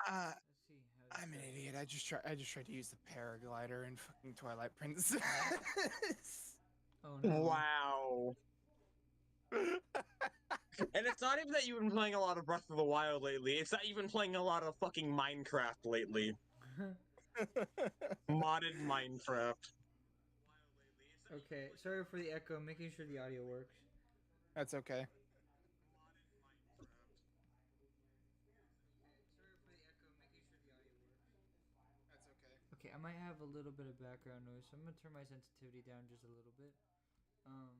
Let's see how I'm an this idiot. I just tried to use the paraglider in fucking Twilight Princess. Oh no. Wow. And it's not even that you've been playing a lot of Breath of the Wild lately. It's that you've been playing a lot of fucking Minecraft lately. Modded Minecraft. Okay, sorry for the echo. I'm making sure the audio works. That's okay. Sorry for the echo. I'm making sure the audio works. That's okay. Okay, I might have a little bit of background noise, so I'm gonna turn my sensitivity down just a little bit. I'm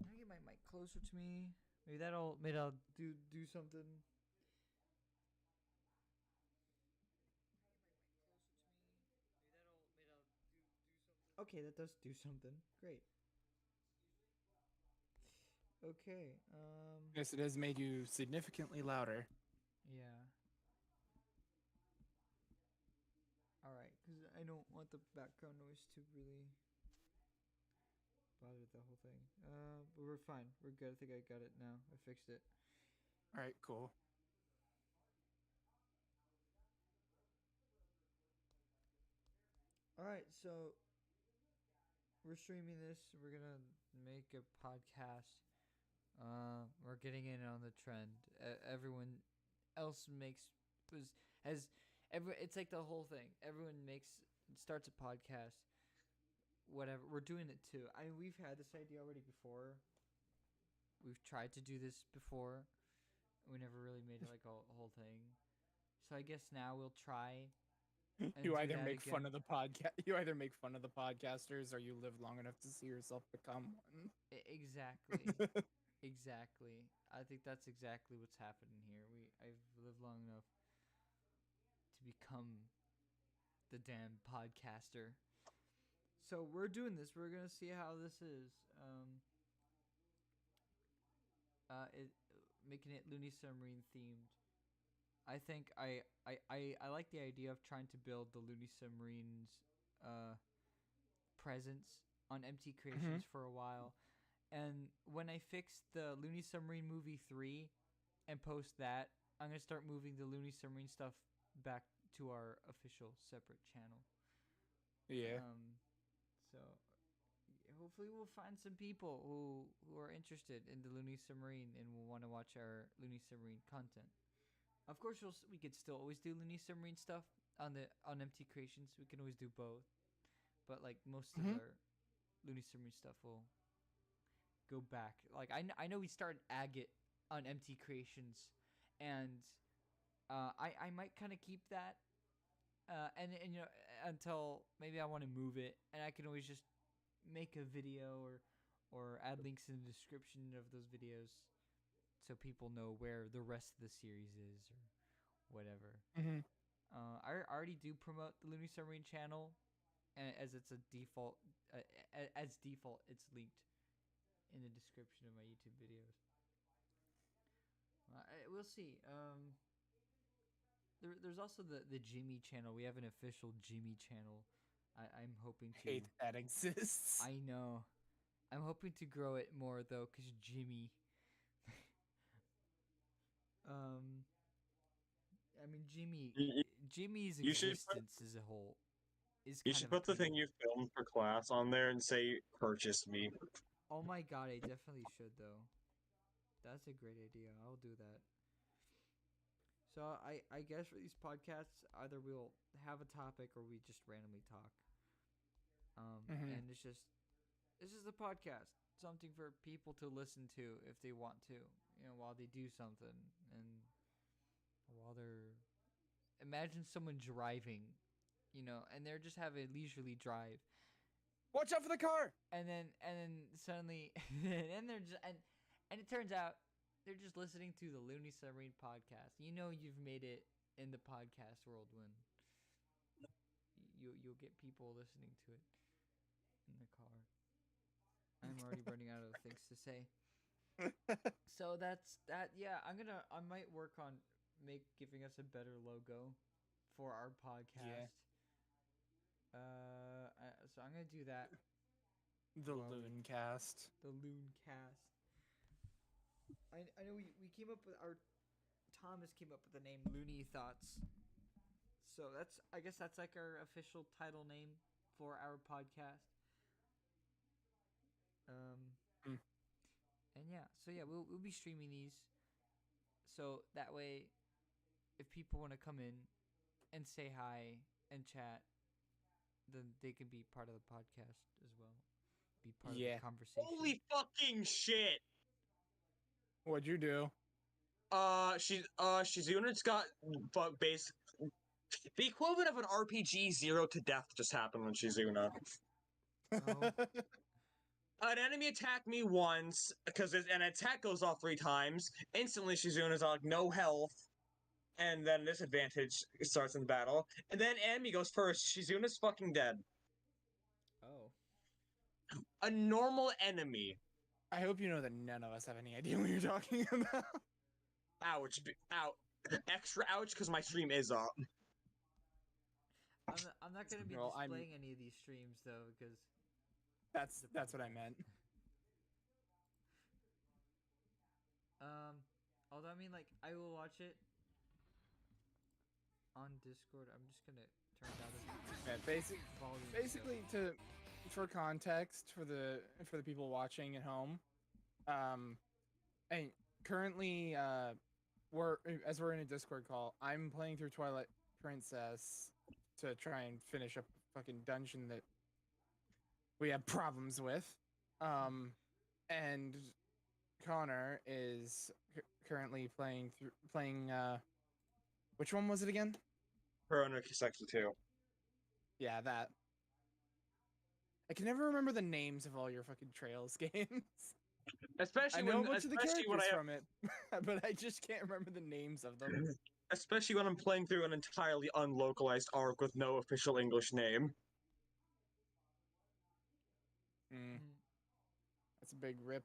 gonna get my mic closer to me. Maybe I'll do something. Okay, that does do something. Great. Okay. Yes, it has made you significantly louder. Yeah. All right, because I don't want the background noise to really bother the whole thing. But we're fine. We're good. I think I got it now. I fixed it. All right, cool. All right, so we're streaming this. We're gonna make a podcast. We're getting in on the trend. Everyone else it's like the whole thing. Everyone starts a podcast. Whatever, we're doing it too. I mean, we've had this idea already before. We've tried to do this before. We never really made it like a whole thing. So I guess now we'll try. You either make fun of the podcast. You either make fun of the podcasters, or you live long enough to see yourself become one. Exactly. Exactly. I think that's exactly what's happening here. I've lived long enough to become the damn podcaster. So we're doing this. We're gonna see how this is. Making it Looney Submarine themed. I think I like the idea of trying to build the Looney Submarine's presence on MT Creations for a while. And when I fix the Looney Submarine movie 3 and post that, I'm going to start moving the Looney Submarine stuff back to our official separate channel. Yeah. So hopefully we'll find some people who are interested in the Looney Submarine and will want to watch our Looney Submarine content. Of course, we could still always do Looney Submarine stuff on MT Creations. We can always do both, but like most of our Looney Submarine stuff will go back. Like I know we started Agate on MT Creations, and I might kind of keep that, and you know, until maybe I want to move it, and I can always just make a video or add links in the description of those videos, so people know where the rest of the series is or whatever. I already do promote the Looney Submarine channel, and as it's a default, as default, it's linked in the description of my YouTube videos. We'll see. There's also the Jimmy channel. We have an official Jimmy channel. I'm hoping to. Hate that exists. I know. I'm hoping to grow it more though, cause Jimmy. I mean Jimmy's existence as a whole is. You should put the thing you filmed for class on there and say, "Purchase me." Oh my god, I definitely should though. That's a great idea. I'll do that. So I guess for these podcasts, either we'll have a topic or we just randomly talk. And it's just a podcast, something for people to listen to if they want to, you know, while they do something, and while they're, imagine someone driving, you know, and they're just having a leisurely drive. Watch out for the car! And then suddenly, and they're just and it turns out they're just listening to the Looney Submarine podcast. You know, you've made it in the podcast world when you'll get people listening to it in the car. I'm already running out of things to say. So that's that. Yeah, I might work on giving us a better logo for our podcast. Yeah. So I'm gonna do that. The Looncast. The Looncast. I know we came up with Thomas came up with the name Looney Thoughts. So I guess that's like our official title name for our podcast. And yeah, so yeah, we'll be streaming these. So that way, if people want to come in and say hi and chat, then they can be part of the podcast as well. Be part of the conversation. Holy fucking shit! What'd you do? Shizuna's got the equivalent of an RPG 0 to death just happened on Shizuna. Oh. An enemy attacked me once, because an attack goes off 3 times. Instantly, Shizuna's like, no health. And then disadvantage starts in the battle. And then enemy goes first. Shizuna's fucking dead. Oh. A normal enemy. I hope you know that none of us have any idea what you're talking about. Ouch. Extra ouch, because my stream is up. I'm not going to be displaying any of these streams, though, because... That's what I meant. Although, I mean, like, I will watch it on Discord. I'm just going to turn down the volume. Basically, for context, for the people watching at home, and currently, we're in a Discord call. I'm playing through Twilight Princess to try and finish up a fucking dungeon that we have problems with, and Connor is currently playing which one was it again? Chrono Section 2. Yeah, that. I can never remember the names of all your fucking Trails games. Especially I know when, a bunch of the characters I from it, but I just can't remember the names of them. Especially when I'm playing through an entirely unlocalized arc with no official English name. That's a big rip.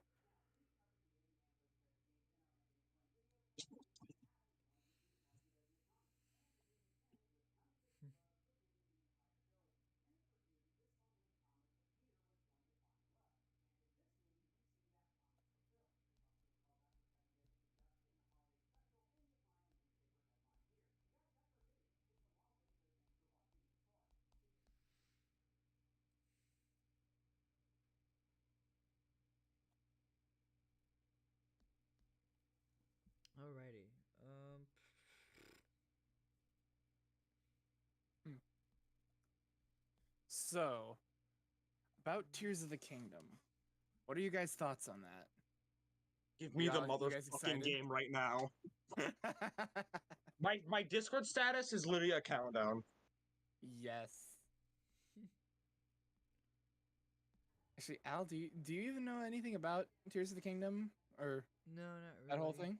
Alrighty. So, about Tears of the Kingdom. What are you guys' thoughts on that? Give me the motherfucking game right now. Yes. My Discord status is literally a countdown. Actually, Al, do you even know anything about Tears of the Kingdom? Or no, not really. that whole thing?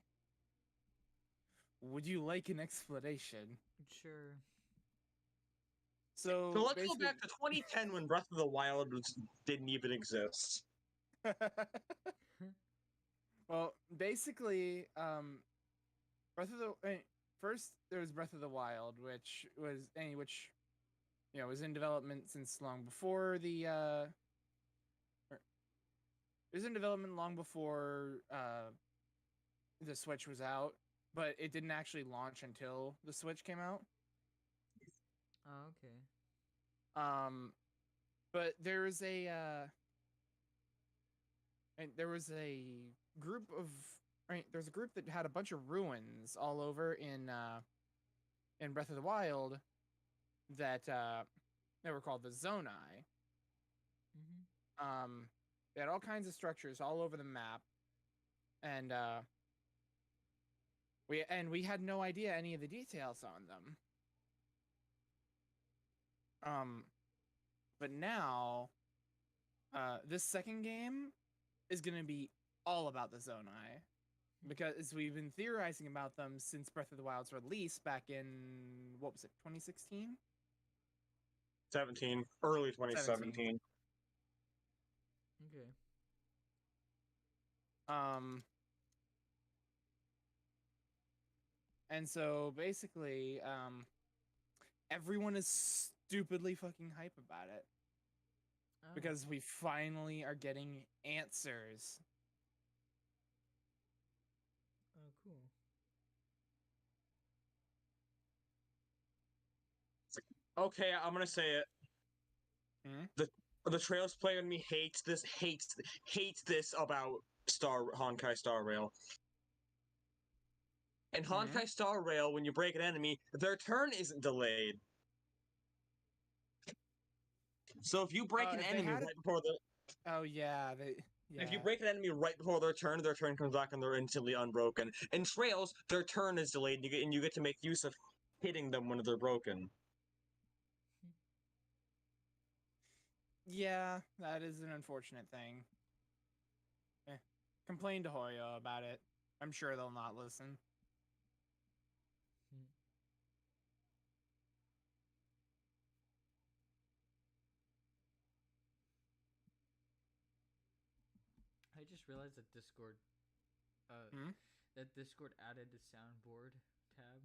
Would you like an explanation? Sure. So let's go back to 2010 when Breath of the Wild didn't even exist. Well, basically, first there was Breath of the Wild, which was was in development since long before the it was in development long before the Switch was out, but it didn't actually launch until the Switch came out. Oh, okay. But there was there's a group that had a bunch of ruins all over in Breath of the Wild that they were called the Zonai. Mm-hmm. They had all kinds of structures all over the map, and we had no idea any of the details on them. But now, this second game is gonna be all about the Zonai, because we've been theorizing about them since Breath of the Wild's release back in, what was it, 2016? 17, early 2017. Okay. And so basically, everyone is stupidly fucking hype about it. Oh. because we finally are getting answers. Oh, cool. Okay, I'm gonna say it. Hmm? The Trails player in me hates this about Honkai Star Rail. In Honkai Star Rail, when you break an enemy, their turn isn't delayed. So if you break an If they enemy had it- right before the Oh yeah, if you break an enemy right before their turn comes back and they're instantly unbroken. In Trails, their turn is delayed and you get to make use of hitting them when they're broken. Yeah, that is an unfortunate thing. Complain to Hoyo about it. I'm sure they'll not listen. I just realized that Discord added the soundboard tab.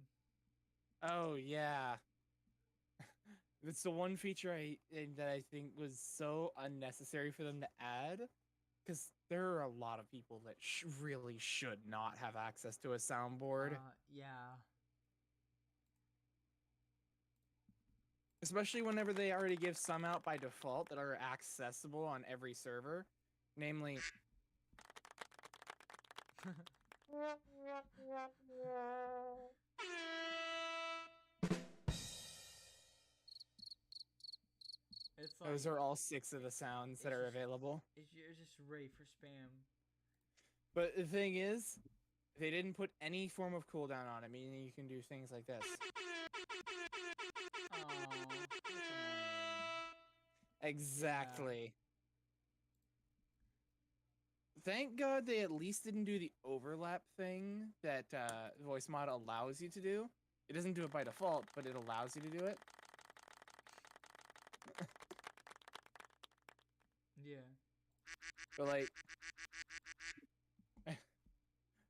Oh yeah. It's the one feature that I think was so unnecessary for them to add, because there are a lot of people that really should not have access to a soundboard, Yeah. especially whenever they already give some out by default that are accessible on every server, namely. It's Those are all 6 of the sounds that are available. You're just ready for spam. But the thing is, they didn't put any form of cooldown on it, meaning you can do things like this. Oh, that's annoying. Exactly. Thank God they at least didn't do the overlap thing that voice mod allows you to do. It doesn't do it by default, but it allows you to do it. Yeah. But like,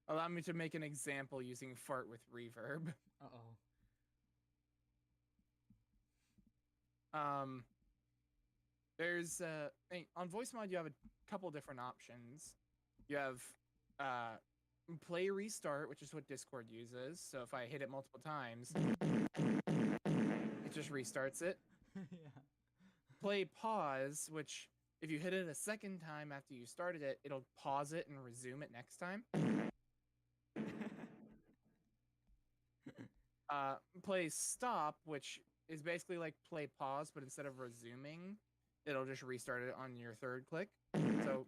allow me to make an example using fart with reverb. There's on voice mod you have a couple different options. You have play restart, which is what Discord uses. So if I hit it multiple times, it just restarts it. Yeah. Play pause, which if you hit it a second time after you started it, it'll pause it and resume it next time. Play stop, which is basically like play pause, but instead of resuming, it'll just restart it on your third click. So,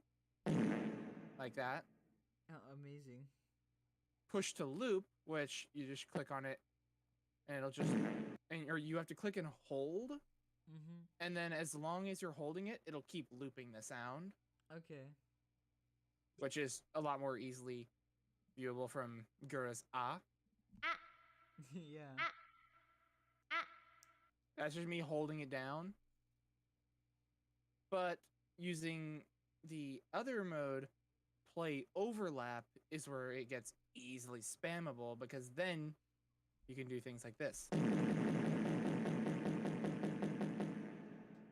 like that. Oh, amazing. Push to loop, which you just click on it, and it'll just, or you have to click and hold, and then as long as you're holding it, it'll keep looping the sound. Okay. Which is a lot more easily viewable from Gura's Yeah. That's just me holding it down. But using the other mode, play overlap, is where it gets easily spammable, because then you can do things like this.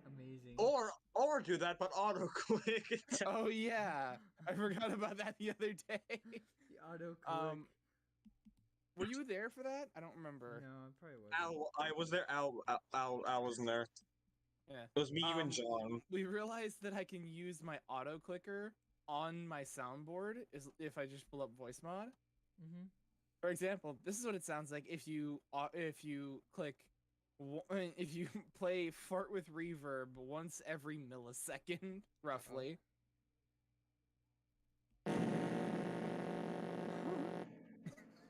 Amazing. Or do that, but auto click. Oh yeah, I forgot about that the other day. The auto click. Were you there for that? I don't remember. No, I probably wasn't. I was there. Al wasn't there. Yeah. It was me, you, and John. We realized that I can use my auto clicker on my soundboard if I just pull up voice mod. For example, this is what it sounds like if you click, if you play fart with reverb once every millisecond, roughly.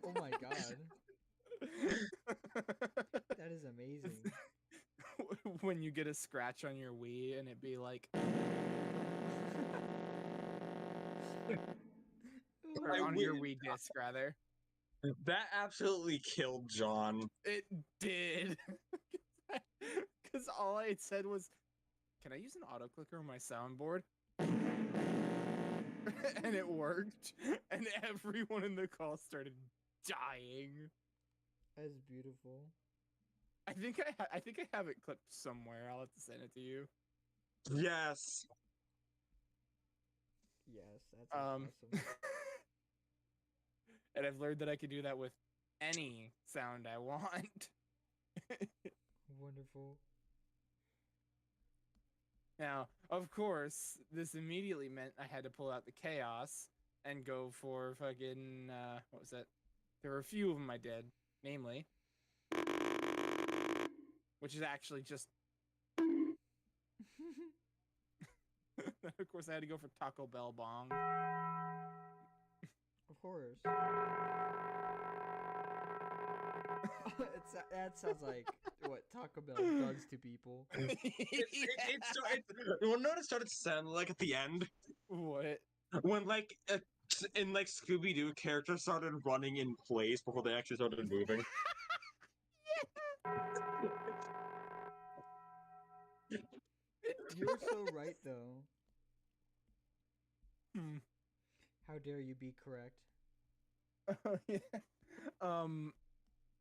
Oh my god. That is amazing. When you get a scratch on your Wii and it be like or on your Wii disc rather. That absolutely killed John. It did. Because all I said was, can I use an auto clicker on my soundboard? And it worked. And everyone in the call started dying. That's beautiful. I think I have it clipped somewhere. I'll have to send it to you. Yes. Yes, that's awesome. And I've learned that I can do that with any sound I want. Wonderful. Now, of course, this immediately meant I had to pull out the chaos and go for fucking what was that? There were a few of them I did, namely, which is actually just. Of course, I had to go for Taco Bell bong. Of course. That sounds like what Taco Bell does to people. You know what it started to sound like at the end? What? When, like, in, like, Scooby-Doo, characters started running in place before they actually started moving. You're so right, though. Hmm. How dare you be correct? Oh, yeah.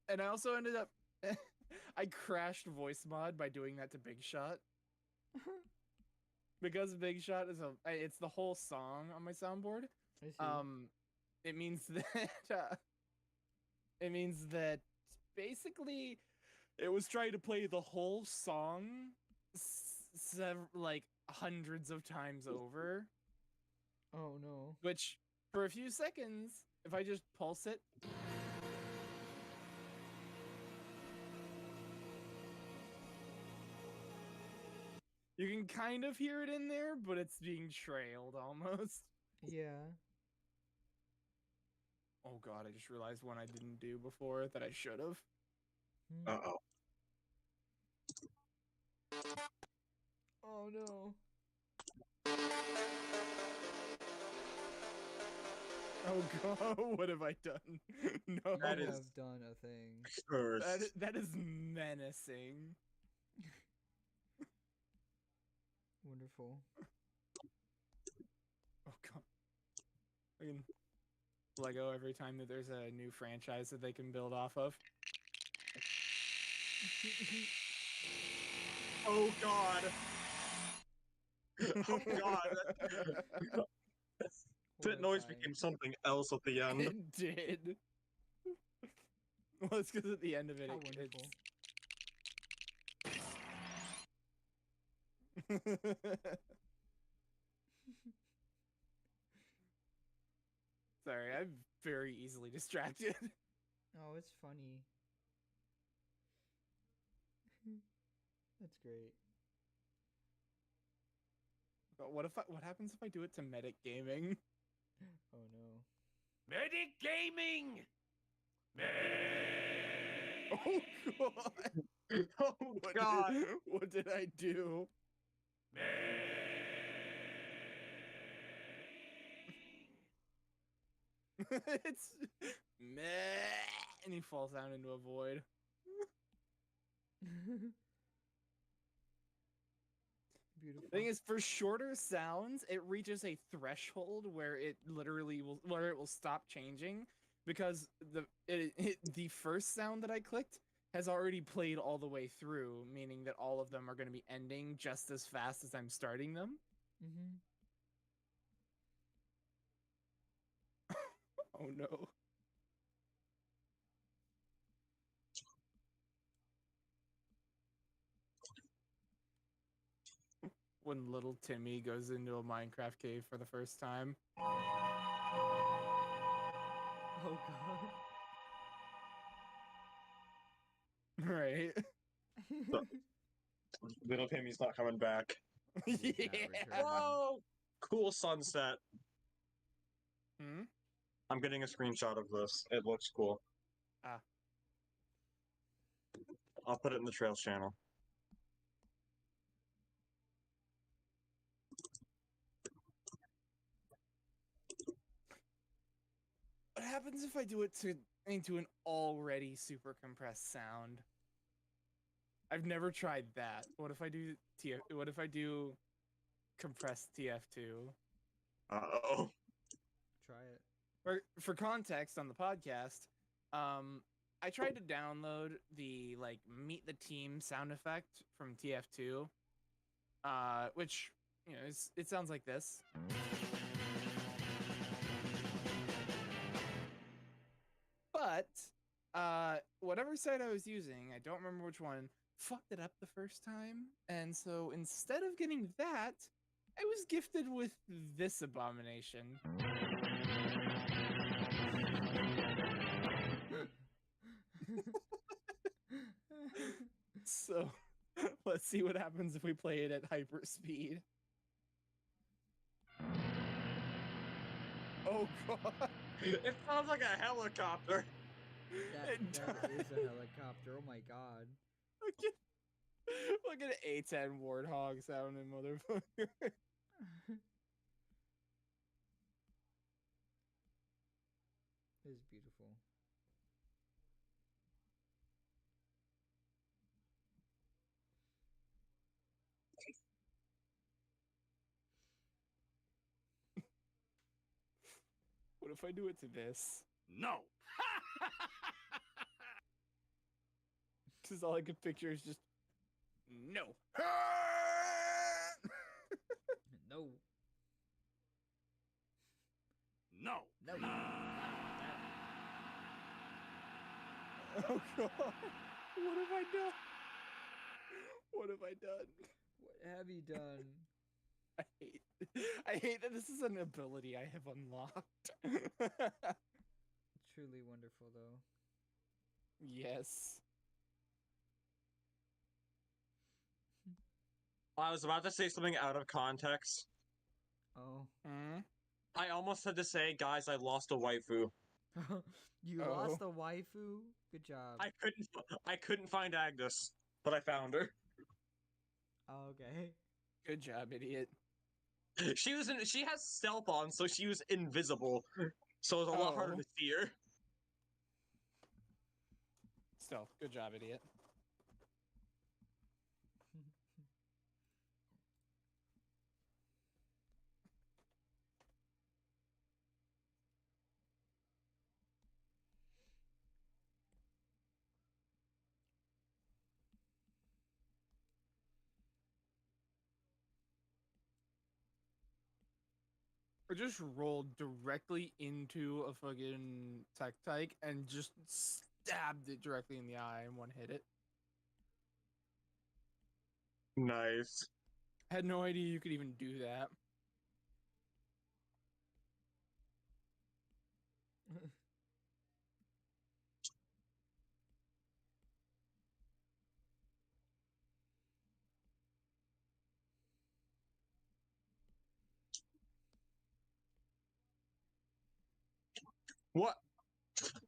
And I also ended up I crashed voice mod by doing that to Big Shot. Because Big Shot is it's the whole song on my soundboard. I see. It means that basically it was trying to play the whole song like hundreds of times over. Oh no. Which for a few seconds, if I just pulse it, you can kind of hear it in there, but it's being trailed almost. Yeah. Oh god, I just realized one I didn't do before that I should have. Uh-oh. Oh no. Oh god, what have I done? No. That You is- have done a thing. Curse. That is menacing. Wonderful. Oh god. Fucking Lego every time that there's a new franchise that they can build off of. Oh god. Oh god. That noise Horrifying. became something else at the end. It did. Well, it's because at the end of it, How wonderful. Sorry, I'm very easily distracted. Oh, it's funny. That's great. But what happens if I do it to Medic Gaming? Oh no. Medic Gaming! Oh god! Oh god. What did I do? It's meh, and he falls down into a void. Beautiful. The thing is, for shorter sounds, it reaches a threshold where it literally will stop changing because the first sound that I clicked has already played all the way through, meaning that all of them are going to be ending just as fast as I'm starting them. Mm-hmm. Oh no. When little Timmy goes into a Minecraft cave for the first time. Oh god. Right. Little Timmy's not coming back. He's not Yeah. returning. Whoa! Cool sunset. Hmm? I'm getting a screenshot of this. It looks cool. Ah. I'll put it in the Trails channel. What happens if I do it into an already super compressed sound? I've never tried that. What if I do compressed TF2? Uh-oh. Try it. For context on the podcast, I tried to download the like meet the team sound effect from TF2. which it sounds like this. But whatever site I was using, I don't remember which one, fucked it up the first time, and so instead of getting that, I was gifted with this abomination. So let's see what happens if we play it at hyper speed. Oh god. It sounds like a helicopter. That is a helicopter. Oh my god. Look at A10 Warthog sounding motherfucker. It's beautiful. What if I do it to this? No. Because all I could picture is just no. No. No. No. Oh god. What have I done? What have I done? What have you done? I hate that this is an ability I have unlocked. Truly wonderful, though. Yes. I was about to say something out of context. Oh. I almost had to say, guys, I lost a waifu. You lost a waifu? Good job. I couldn't find Agnes, but I found her. Okay. Good job, idiot. She has stealth on, so she was invisible. So it was a lot harder to see her. Still, good job, idiot. Or just rolled directly into a fucking tech and just stabbed it directly in the eye and one hit it. Nice. Had no idea you could even do that. What?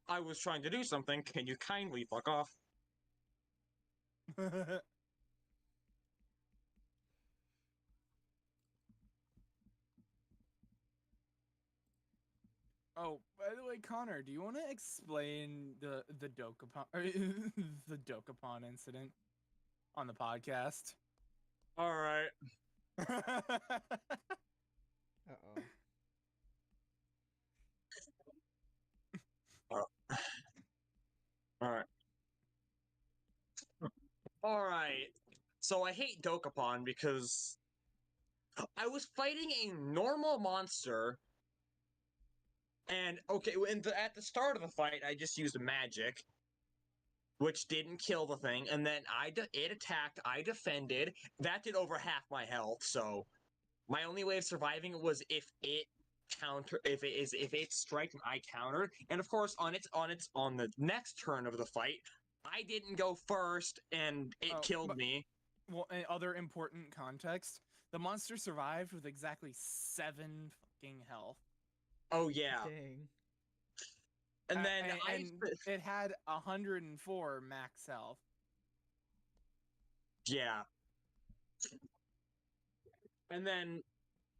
I was trying to do something. Can you kindly fuck off? Oh, by the way, Connor, do you want to explain the Dokapon the Dokapon incident on the podcast? All right. Uh-oh. All right. All right. So I hate Dokapon because I was fighting a normal monster, and okay, at the start of the fight, I just used magic, which didn't kill the thing, and then it attacked. I defended. That did over half my health. So my only way of surviving it was if it striked and I countered, and of course on the next turn of the fight, I didn't go first and it killed me. Well, in other important context, the monster survived with exactly 7 fucking health. Oh yeah. Dang. And then it had 104 max health. Yeah. And then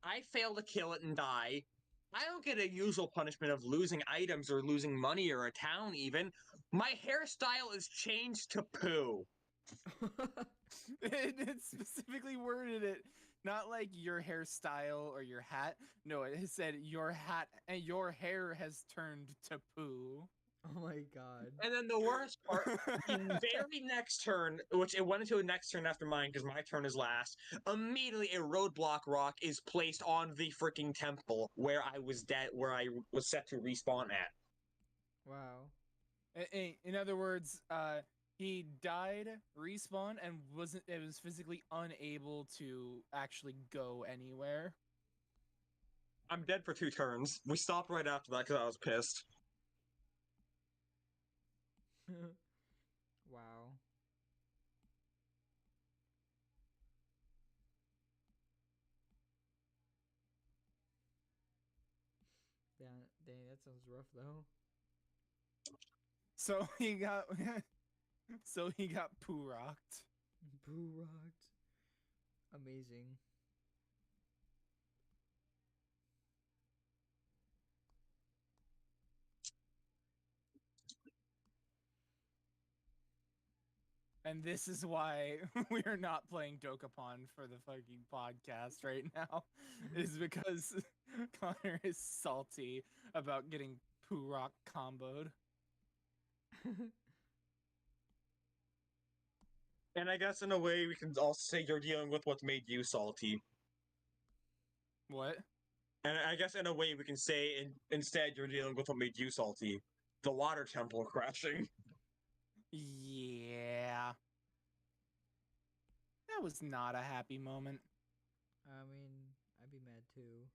I fail to kill it and die. I don't get a usual punishment of losing items or losing money or a town even. My hairstyle is changed to poo. It specifically worded it not like your hairstyle or your hat. No, it said your hat and your hair has turned to poo. Oh my god. And then the worst part, the very next turn, which it went into a next turn after mine because my turn is last, immediately a roadblock rock is placed on the freaking temple where I was dead, where I was set to respawn at. Wow. In other words, he died, respawned, and was physically unable to actually go anywhere. I'm dead for 2 turns. We stopped right after that because I was pissed. Wow. Dang, that sounds rough though. So he got poo rocked. Boo rocked. Amazing. And this is why we are not playing Dokapon for the fucking podcast right now, is because Connor is salty about getting poo rock comboed. And I guess in a way we can also say you're dealing with what made you salty. What? And I guess in a way we can say instead you're dealing with what made you salty. The water temple crashing. Yeah. That was not a happy moment. I mean, I'd be mad too.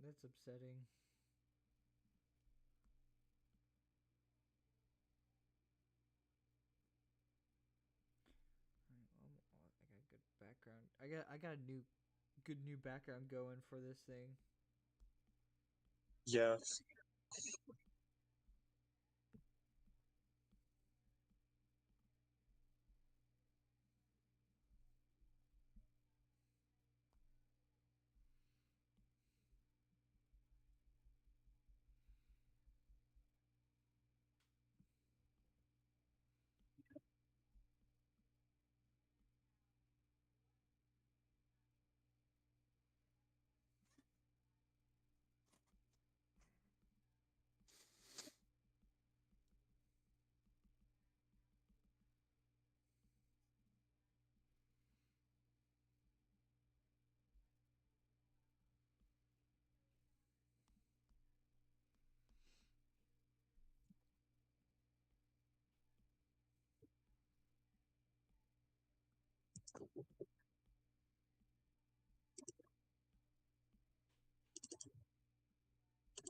That's upsetting. I got good background. I got a good new background going for this thing. Yes.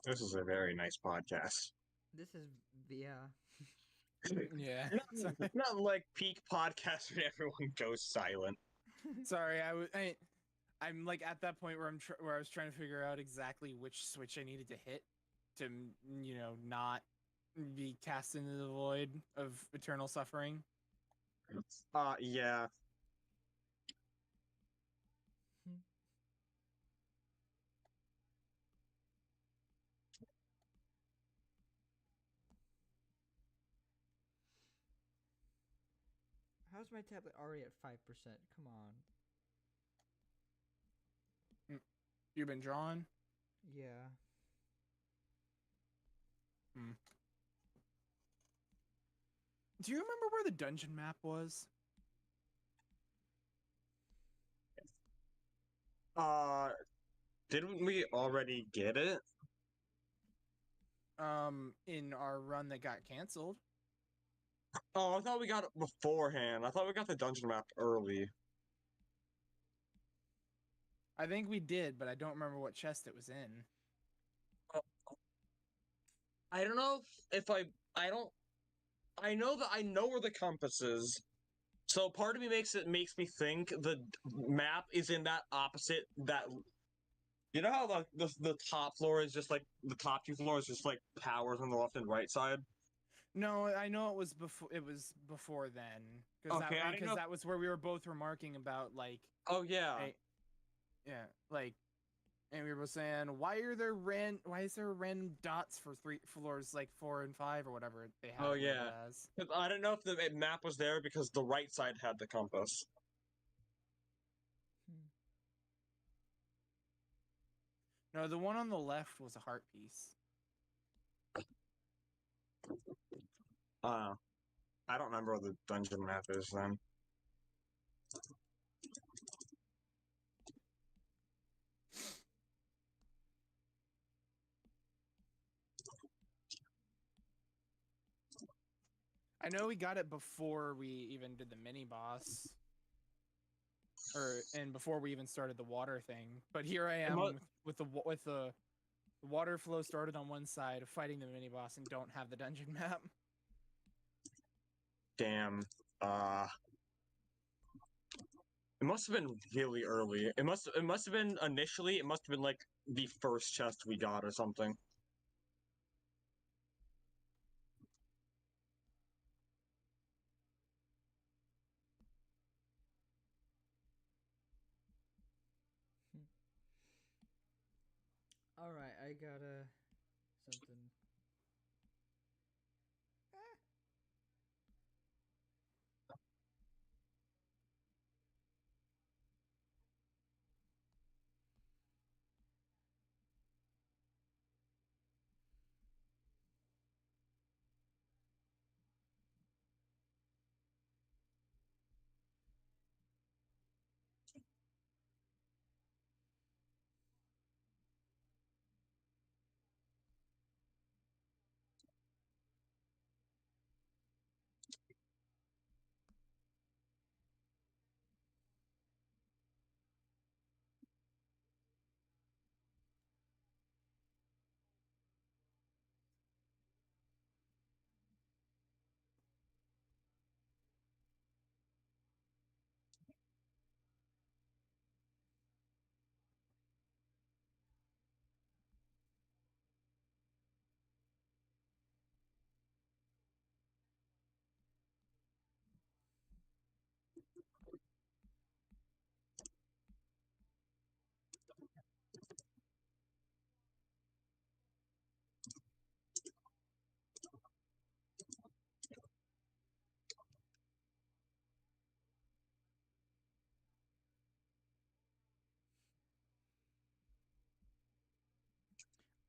This is a very nice podcast. This is yeah. Yeah. Not like peak podcast when everyone goes silent. Sorry, I'm like at that point where where I was trying to figure out exactly which switch I needed to hit to, not be cast into the void of eternal suffering. Yeah. How's my tablet already at 5%? Come on. You've been drawn? Yeah. Do you remember where the dungeon map was? Didn't we already get it? In our run that got canceled. Oh, I thought we got it beforehand. I thought we got the dungeon map early. I think we did, but I don't remember what chest it was in. I don't know if I don't. I know that I know where the compass is. So part of me makes me think the map is in that opposite that. You know how the top floor is just like the top 2 floors just like powers on the left and right side. No, I know it was before. It was before then, because Okay, I know- that was where we were both remarking about like. Oh yeah. Yeah, like, and we were saying, why is there random dots for 3 floors, like 4 and 5 or whatever they have? Oh it yeah. labeled as. I don't know if the map was there because the right side had the compass. No, the one on the left was a heart piece. I don't remember what the dungeon map is then. I know we got it before we even did the mini boss, and before we even started the water thing. But here I am with the water flow started on one side, fighting the mini boss, and don't have the dungeon map. Damn. It must have been really early. It must have been initially. It must have been like the first chest we got or something. All right, I got something.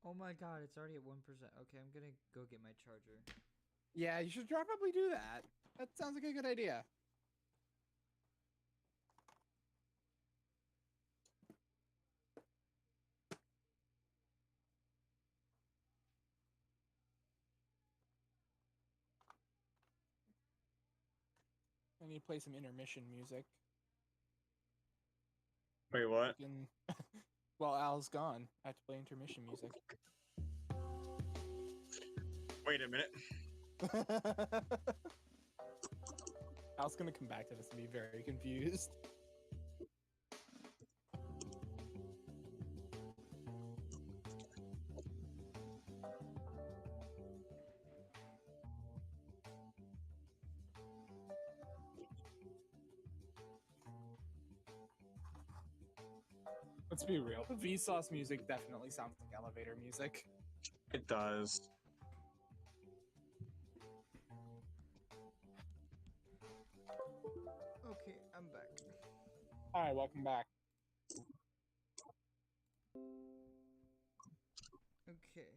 Oh my god, it's already at 1%. Okay, I'm gonna go get my charger. Yeah, you should probably do that. That sounds like a good idea. I need to play some intermission music. Wait, what? Well, Al's gone. I have to play intermission music. Wait a minute. Al's gonna come back to this and be very confused. Let's be real. The Vsauce music definitely sounds like elevator music. It does. Okay, I'm back. Alright, welcome back. Okay.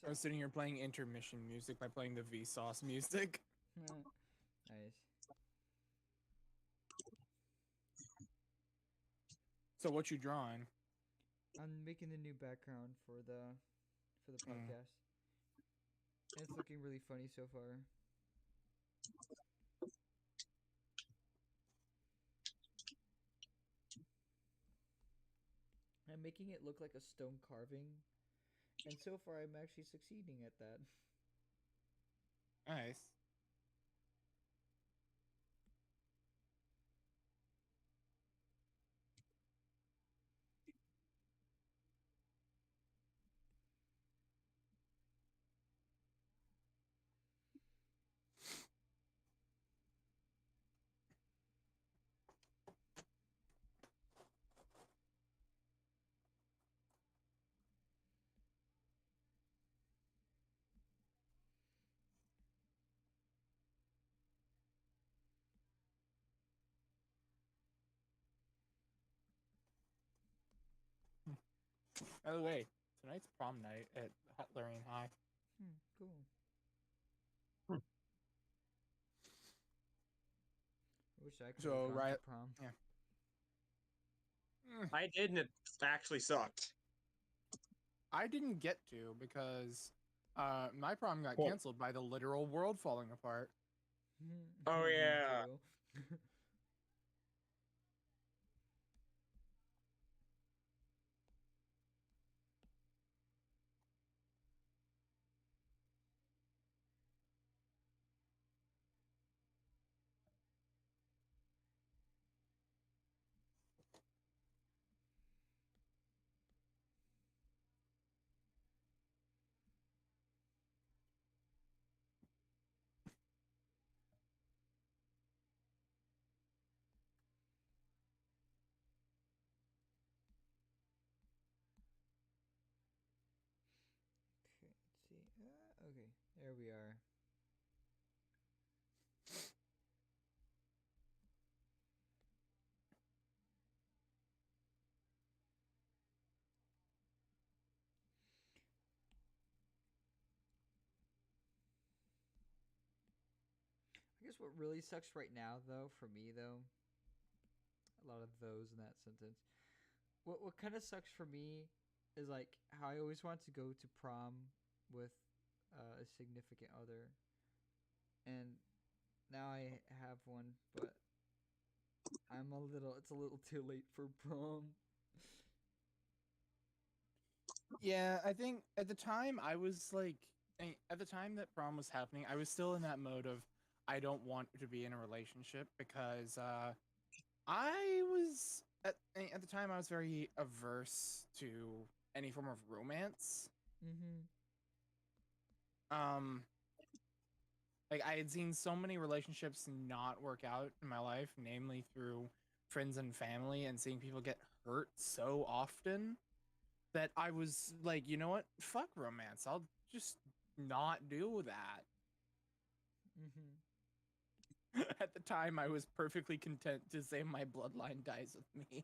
I was sitting here playing intermission music by playing the Vsauce music. Nice. So what you drawing? I'm making the new background for the podcast. And it's looking really funny so far. I'm making it look like a stone carving. And so far I'm actually succeeding at that. Nice. By the way, tonight's prom night at Lorraine High. Cool. Hmm. I wish I could So, have gone right- to prom. yeah. I did, and it actually sucked. I didn't get to because my prom got Well- canceled by the literal world falling apart. Oh, Me yeah. too. Okay, let's see. Okay, there we are. I guess what really sucks right now, though, for me, though, a lot of those in that sentence. What kind of sucks for me is like how I always want to go to prom with a significant other, and now I have one, but it's a little too late for prom. Yeah, I think at the time I was like, at the time that prom was happening, I was still in that mode of I don't want to be in a relationship because I was at the time I was very averse to any form of romance. Mm-hmm. Like I had seen so many relationships not work out in my life, namely through friends and family, and seeing people get hurt so often that I was like, you know what? Fuck romance. I'll just not do that. Mm-hmm. At the time, I was perfectly content to say my bloodline dies with me.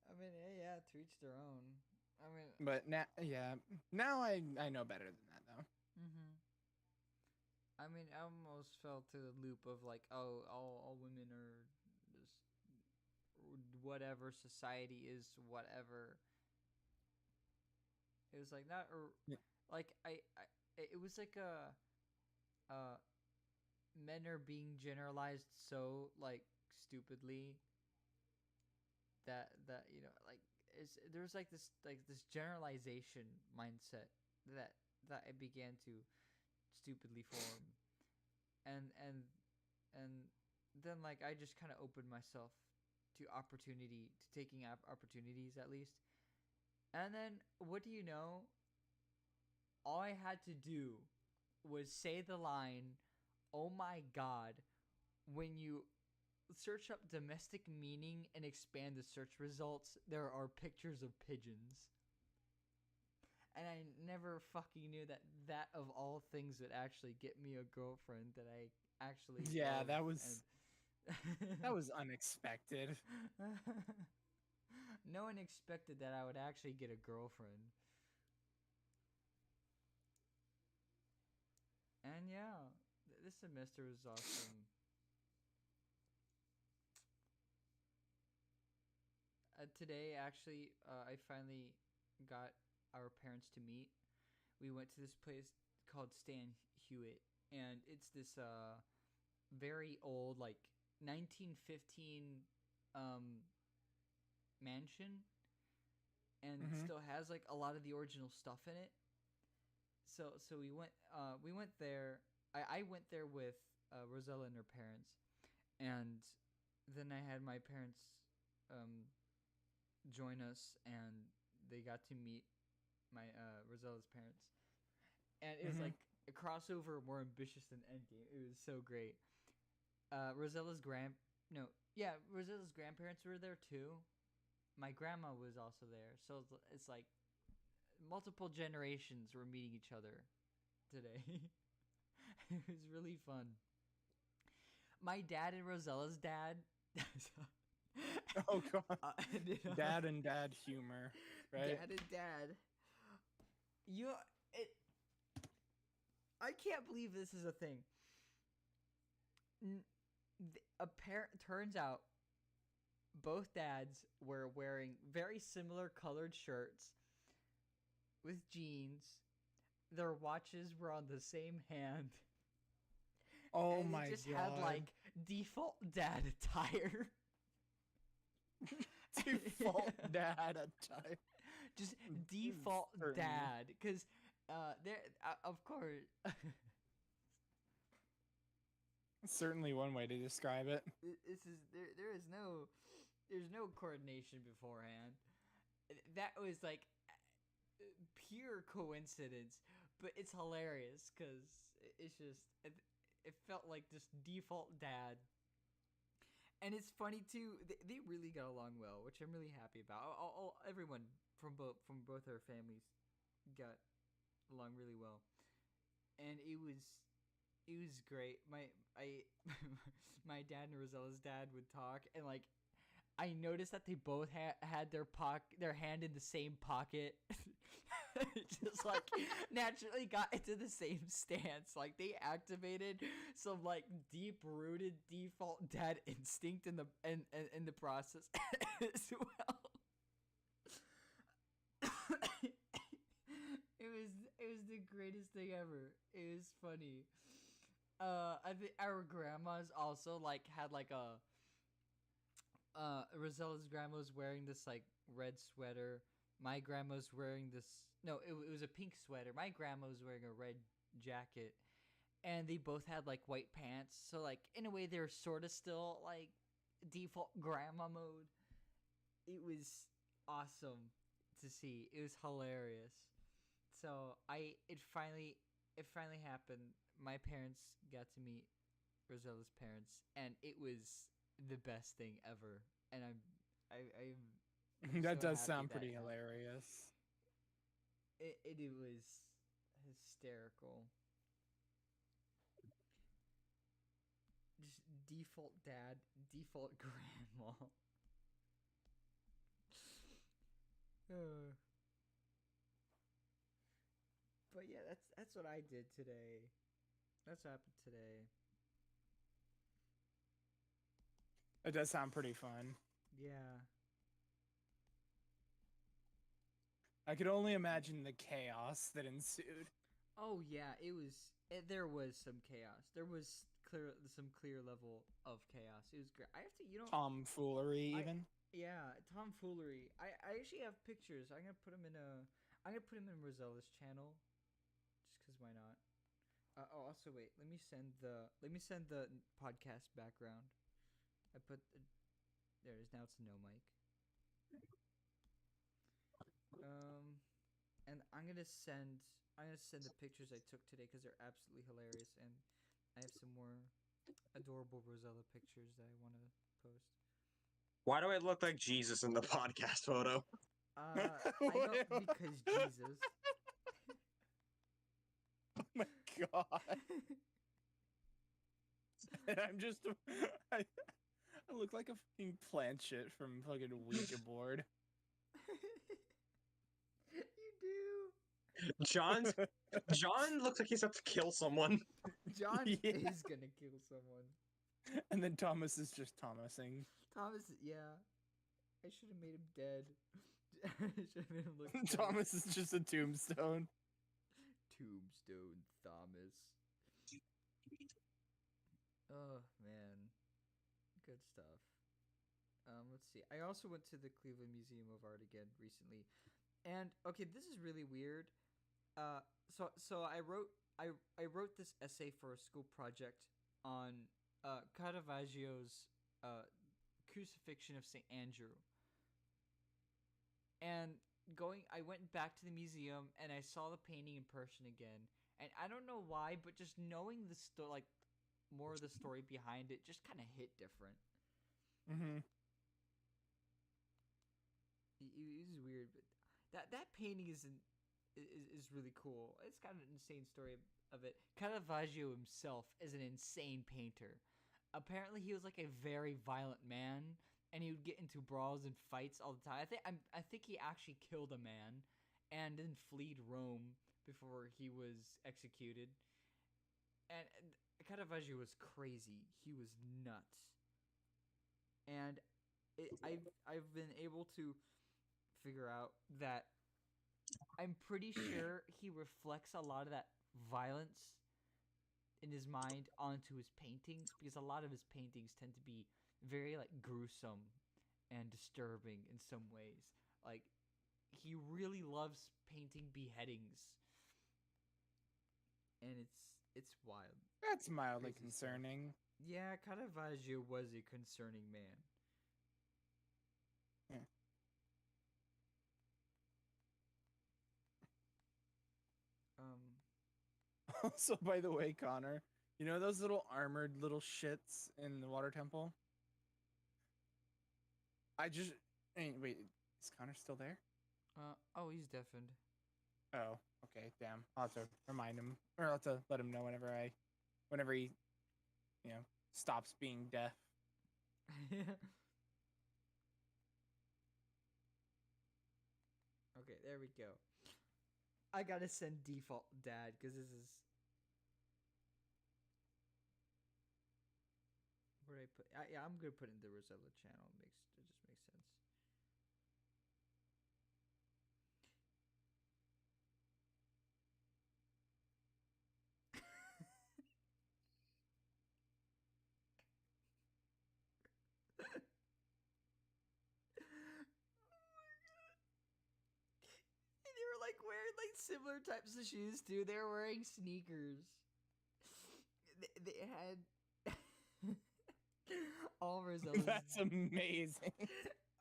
I mean, yeah, to each their own. I mean, But now, yeah, now I know better than that though. mm-hmm. I mean, I almost fell to the loop of like, oh, all women are just whatever, society is whatever. It was like not, or Yeah. like it was like men are being generalized so like stupidly that like there's like this generalization mindset that I began to stupidly form, and then like I just kind of opened myself to taking opportunities at least, and then what do you know? All I had to do was say the line, "Oh my God," when you search up domestic meaning and expand the search results, there are pictures of pigeons. And I never fucking knew that of all things would actually get me a girlfriend that I actually Yeah, love, that was and that was unexpected. no one expected that I would actually get a girlfriend. And yeah, this semester was awesome. Today, actually, I finally got our parents to meet. We went to this place called Stan Hewitt, and it's this very old, like 1915 mansion, and Mhm. still has like a lot of the original stuff in it. So we went there. I went there with Rosella and her parents, and then I had my parents join us, and they got to meet my Rosella's parents, and it was Mhm. like a crossover more ambitious than Endgame. It was so great. Rosella's Rosella's grandparents were there too. My grandma was also there, so it's like multiple generations were meeting each other today. It was really fun. My dad and Rosella's dad Oh god. And, Dad and dad humor, right? Dad and dad. I can't believe this is a thing. Turns out both dads were wearing very similar colored shirts with jeans. Their watches were on the same hand. Oh and my they just god. had like default dad attire. Default dad attire. Just default Certainly. dad, because there of course. Certainly one way to describe it. This is there's no coordination beforehand. That was like pure coincidence, but it's hilarious because it's just it felt like just default dad. And it's funny too. They really got along well, which I'm really happy about. Everyone from both our families got along really well, and it was great. My dad and Rosella's dad would talk, and like I noticed that they both had their hand in the same pocket. Just like naturally got into the same stance. Like they activated some like deep rooted default dad instinct in the process as well. It was the greatest thing ever. It was funny. I think our grandmas also like had like a Rosella's grandma was wearing this like red sweater. My grandma's wearing this. No, it was a pink sweater. My grandma was wearing a red jacket, and they both had like white pants. So like in a way, they're sort of still like default grandma mode. It was awesome to see. It was hilarious. So it finally happened. My parents got to meet Rosella's parents, and it was the best thing ever. And I'm That so does happy sound that pretty it happened. hilarious. It was hysterical. Just default dad, default grandma. But yeah, that's what I did today. That's what happened today. It does sound pretty fun. Yeah. I could only imagine the chaos that ensued. Oh yeah, there was some chaos. There was some clear level of chaos. It was great. I have to, Tomfoolery, even. Yeah, tomfoolery. I actually have pictures. I'm gonna put them in Rosella's channel, just cause why not? Also wait. Let me send the podcast background. I put there it is. Now it's no mic. And I'm gonna send the pictures I took today because they're absolutely hilarious, and I have some more adorable Rosella pictures that I want to post. Why do I look like Jesus in the podcast photo? I don't, because Jesus. Oh my god. And I'm just I look like a fucking planchette from fucking Ouija board. You do. John looks like he's about to kill someone. John Yeah. is gonna kill someone. And then Thomas is just Thomasing. Thomas, yeah. I should have made him dead. I should have made him look dead. Thomas is just a tombstone. Tombstone Thomas. Oh man, good stuff. Let's see. I also went to the Cleveland Museum of Art again recently, and okay, this is really weird. So I wrote this essay for a school project on Caravaggio's Crucifixion of St. Andrew. And I went back to the museum and I saw the painting in person again. And I don't know why, but just knowing the more of the story behind it just kind of hit different. Mm-hmm. It was weird, but that painting is really cool. It's got an insane story of it. Caravaggio himself is an insane painter. Apparently, he was like a very violent man, and he would get into brawls and fights all the time. I think he actually killed a man, and then fled Rome before he was executed. And Caravaggio was crazy. He was nuts. And I've been able to figure out that I'm pretty sure he reflects a lot of that violence in his mind onto his paintings, because a lot of his paintings tend to be very like gruesome and disturbing in some ways. Like, he really loves painting beheadings, and it's wild. That's mildly Crazy stuff. concerning. Yeah, Caravaggio was a concerning man. Yeah. Also, by the way, Connor, you know those little armored little shits in the water temple? Wait, is Connor still there? Oh, he's deafened. Oh, okay, damn. I'll have to remind him, or I'll have to let him know whenever he, stops being deaf. Okay, there we go. I gotta send default dad because this is. Where did I put? Yeah, I'm gonna put it in the Rosella channel. It just makes sense. They were like wearing like similar types of shoes too. They were wearing sneakers. They had all Rosella's. That's amazing.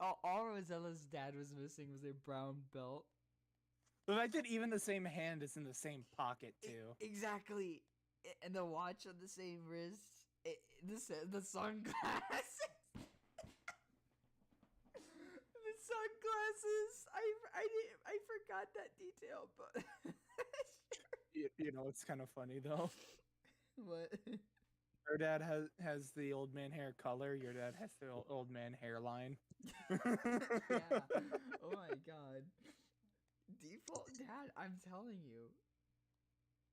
All Rosella's dad was missing was a brown belt. The fact that even the same hand is in the same pocket too. Exactly, and the watch on the same wrist. The sunglasses. The sunglasses. I forgot that detail, but It's kind of funny though. what? Her dad has the old man hair color. Your dad has the old man hairline. Yeah. Oh my god. Default dad, I'm telling you.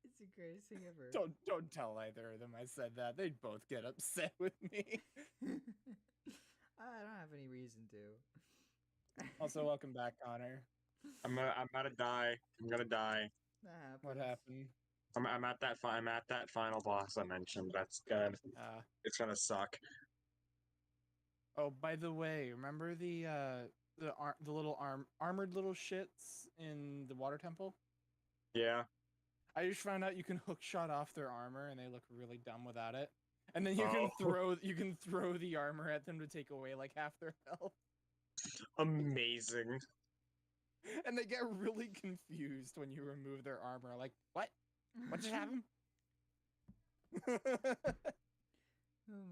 It's the greatest thing ever. Don't tell either of them I said that. They'd both get upset with me. I don't have any reason to. Also, welcome back, Connor. I'm about to die. I'm gonna die. That happens. What happened? I'm at that final boss I mentioned. That's good. It's gonna suck. Oh, by the way, remember the little armored little shits in the water temple? Yeah. I just found out you can hook shot off their armor, and they look really dumb without it. And then you can throw the armor at them to take away like half their health. Amazing. And they get really confused when you remove their armor. Like, what? What just happened? Oh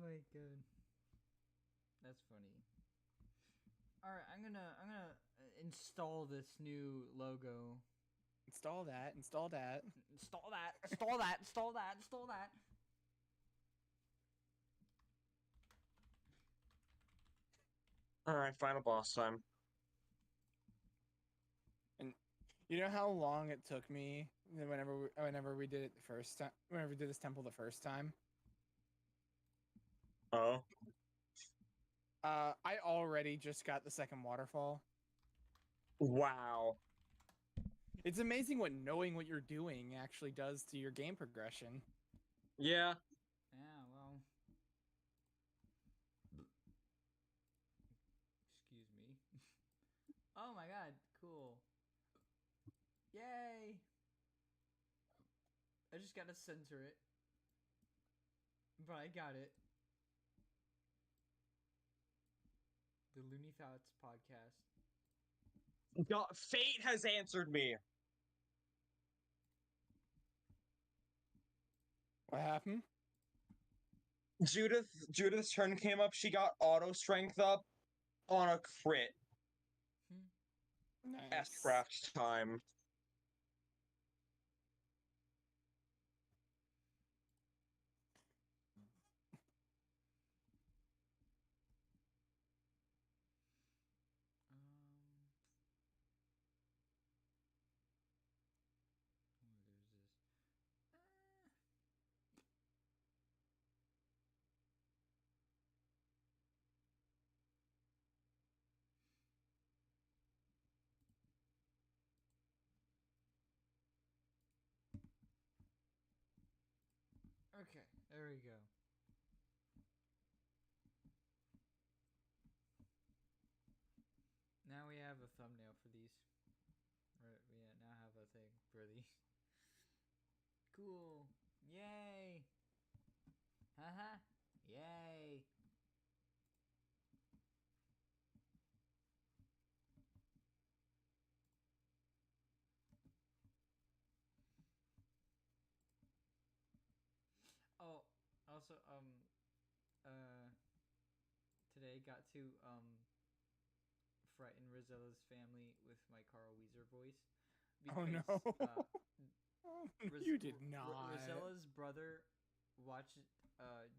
my god. That's funny. Alright, I'm gonna install this new logo. Install that. Install that. Alright, final boss time. And you know how long it took me whenever we did it the first time, whenever we did this temple the first time? Oh. I already just got the second waterfall. Wow. It's amazing what knowing what you're doing actually does to your game progression. Yeah. Yeah, well. Excuse me. Oh my god, cool. Yay! I just gotta censor it. But I got it. The Looney Thoughts Podcast. God, fate has answered me. What happened? Judith's turn came up. She got auto strength up on a crit. Nice. At craft time. There we go. Now we have a thumbnail for these. Right, yeah, now I have a thing for these. Cool. Yay. Haha. Yay. Oh, also, today got to, frighten Rosella's family with my Carl Weezer voice. Oh no. You did Ro- not. Rosella's brother watched,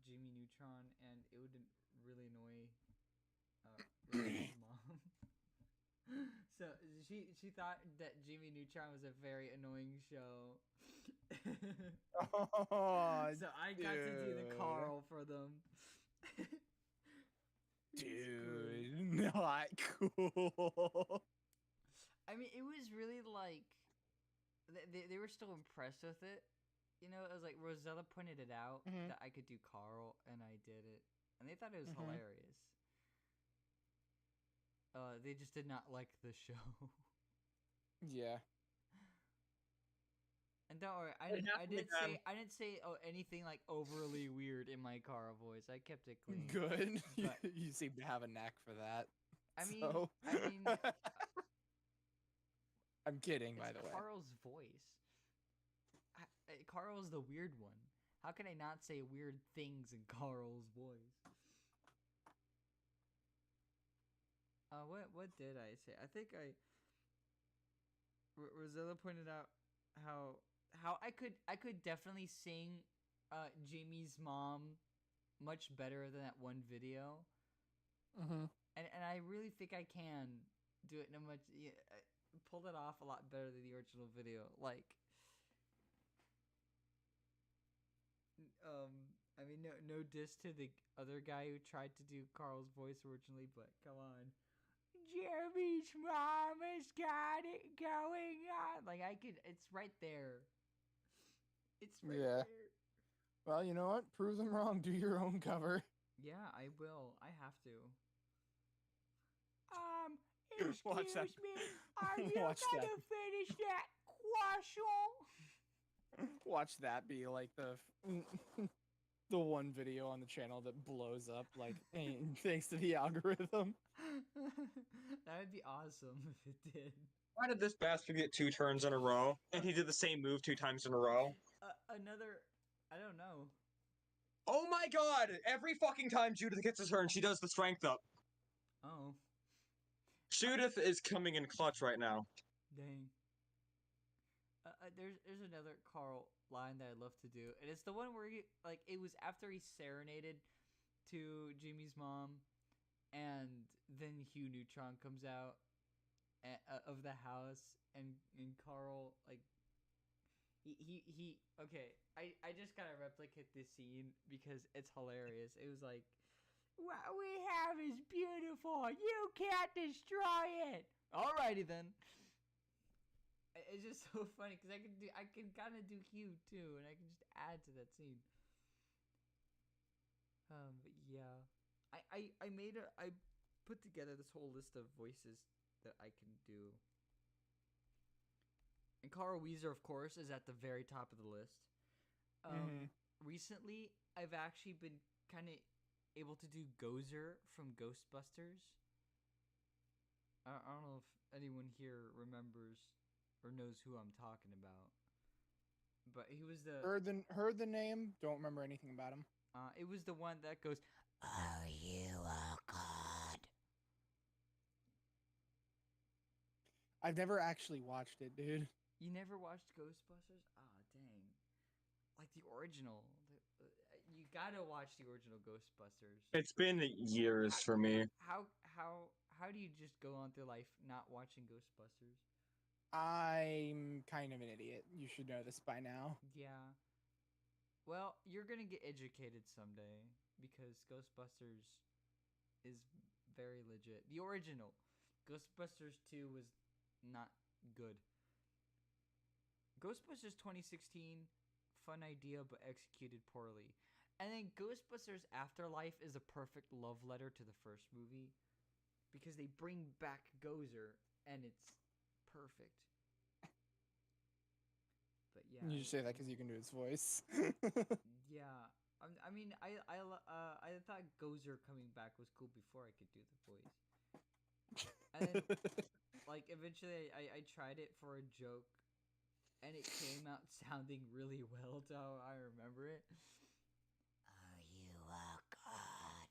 Jimmy Neutron, and it would really annoy, Rosella's mom. So she thought that Jimmy Neutron was a very annoying show. Oh, So I got to do the dude. Carl for them. Dude, not cool. I mean, it was really like they were still impressed with it. You know, it was like Rosella pointed it out Mhm. that I could do Carl, and I did it, and they thought it was Mhm. hilarious. They just did not like the show. Yeah. And don't worry, I It happened again. didn't say anything like overly weird in my Carl voice. I kept it clean. Good. But- You seem to have a knack for that. I mean, So- I mean, I'm kidding, by it's the way. Carl's voice. Carl's the weird one. How can I not say weird things in Carl's voice? What did I say? I think Rosella pointed out how I could definitely sing Jamie's mom much better than that one video. Mm-hmm. And I really think I can do it in a much pulled it off a lot better than the original video. Like, I mean, no diss to the other guy who tried to do Carl's voice originally, but come on, Jeremy's mom has got it going on. Like, it's right there. It's right Yeah. there. Well, you know what? Prove them wrong. Do your own cover. Yeah, I will. I have to. Watch Excuse that. me. Are you Watch gonna that. finish that croissant? Watch that be like the the one video on the channel that blows up, like thanks to the algorithm. That would be awesome if it did. Why did this bastard get 2 turns in a row? And he did the same move 2 times in a row. Another, I don't know. Oh my god! Every fucking time Judith gets a turn, she does the strength up. Oh, Judith is coming in clutch right now. dang. There's another Carl line that I'd love to do, and it's the one where it was after he serenaded to Jimmy's mom, and then Hugh Neutron comes out of the house, and Carl he okay. I just gotta replicate this scene because it's hilarious. It was like, what we have is beautiful. You can't destroy it. Alrighty then. It's just so funny because I can kind of do Hugh too, and I can just add to that scene. But yeah, I put together this whole list of voices that I can do, and Carl Weezer, of course, is at the very top of the list. Recently, I've actually been kind of able to do Gozer from Ghostbusters. I don't know if anyone here remembers or knows who I'm talking about, but he was the Heard the name. Don't remember anything about him. it was the one that goes, "Are you a god?" I've never actually watched it, dude. You never watched Ghostbusters? Ah, dang! Like the original. You gotta watch the original Ghostbusters. It's been years for me. How do you just go on through life not watching Ghostbusters? I'm kind of an idiot. You should know this by now. Yeah. Well, you're gonna get educated someday because Ghostbusters is very legit. The original Ghostbusters 2 was not good. Ghostbusters 2016, fun idea but executed poorly. And then Ghostbusters Afterlife is a perfect love letter to the first movie because they bring back Gozer and it's perfect. But yeah, You just say that because you can do his voice. yeah. I mean, I thought Gozer coming back was cool before I could do the voice. And then, like, eventually I tried it for a joke, and it came out sounding really well to how I remember it. Are you a god?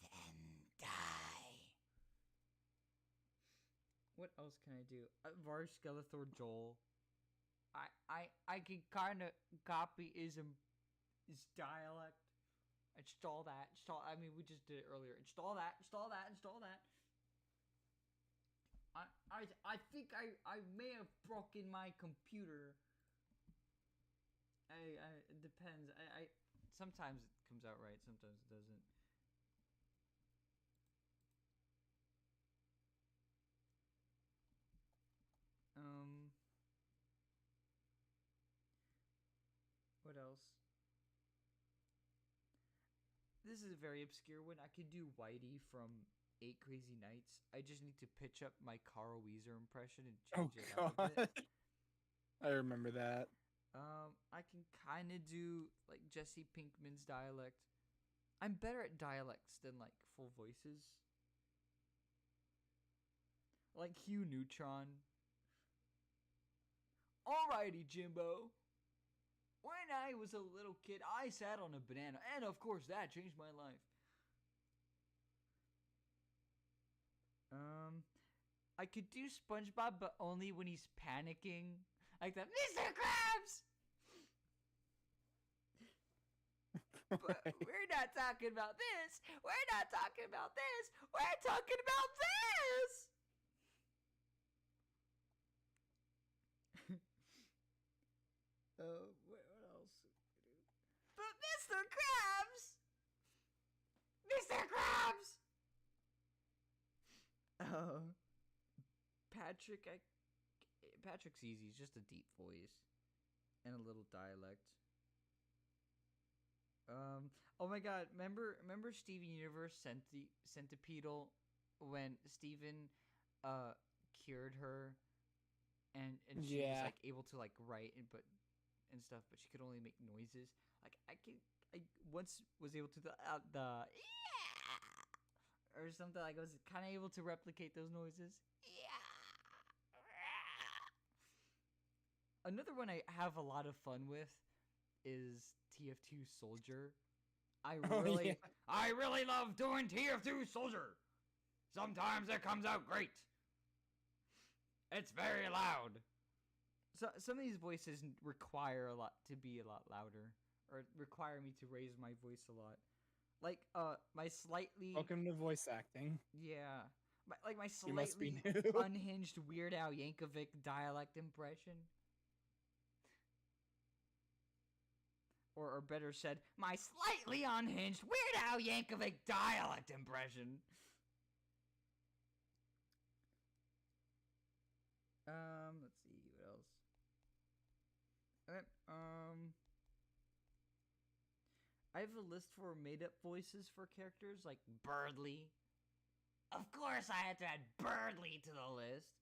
Then die. What else can I do? Varg Skeletor Joel. I can kind of copy his dialect. Install that. I mean, we just did it earlier. Install that. I think I may have broken my computer. It depends. I sometimes it comes out right, sometimes it doesn't. What else? This is a very obscure one. I could do Whitey from 8 Crazy Nights. I just need to pitch up my Carl Weezer impression and change it up a bit. I remember that. I can kind of do like Jesse Pinkman's dialect. I'm better at dialects than like full voices. Like Hugh Neutron. Alrighty, Jimbo. When I was a little kid, I sat on a banana, and of course that changed my life. I could do SpongeBob, but only when he's panicking. Like that, Mr. Krabs! But we're not talking about this. We're not talking about this. We're talking about this! What else? But Mr. Krabs! Mr. Krabs! Patrick's easy. It's just a deep voice and a little dialect. Oh my God! Remember Steven Universe Centipedal when Steven cured her and she was like able to like write and stuff, but she could only make noises. Like I once was able to the yeah or something. Like I was kind of able to replicate those noises. Yeah. Another one I have a lot of fun with is TF2 Soldier. I really love doing TF2 Soldier. Sometimes it comes out great. It's very loud. So some of these voices require a lot to be a lot louder, or require me to raise my voice a lot. Like my slightly Welcome to voice acting. Yeah. My slightly unhinged Weird Al Yankovic dialect impression. Or better said, my slightly unhinged Weird Al Yankovic dialect impression. Let's see what else. I have a list for made-up voices for characters like Birdly. Of course, I had to add Birdly to the list.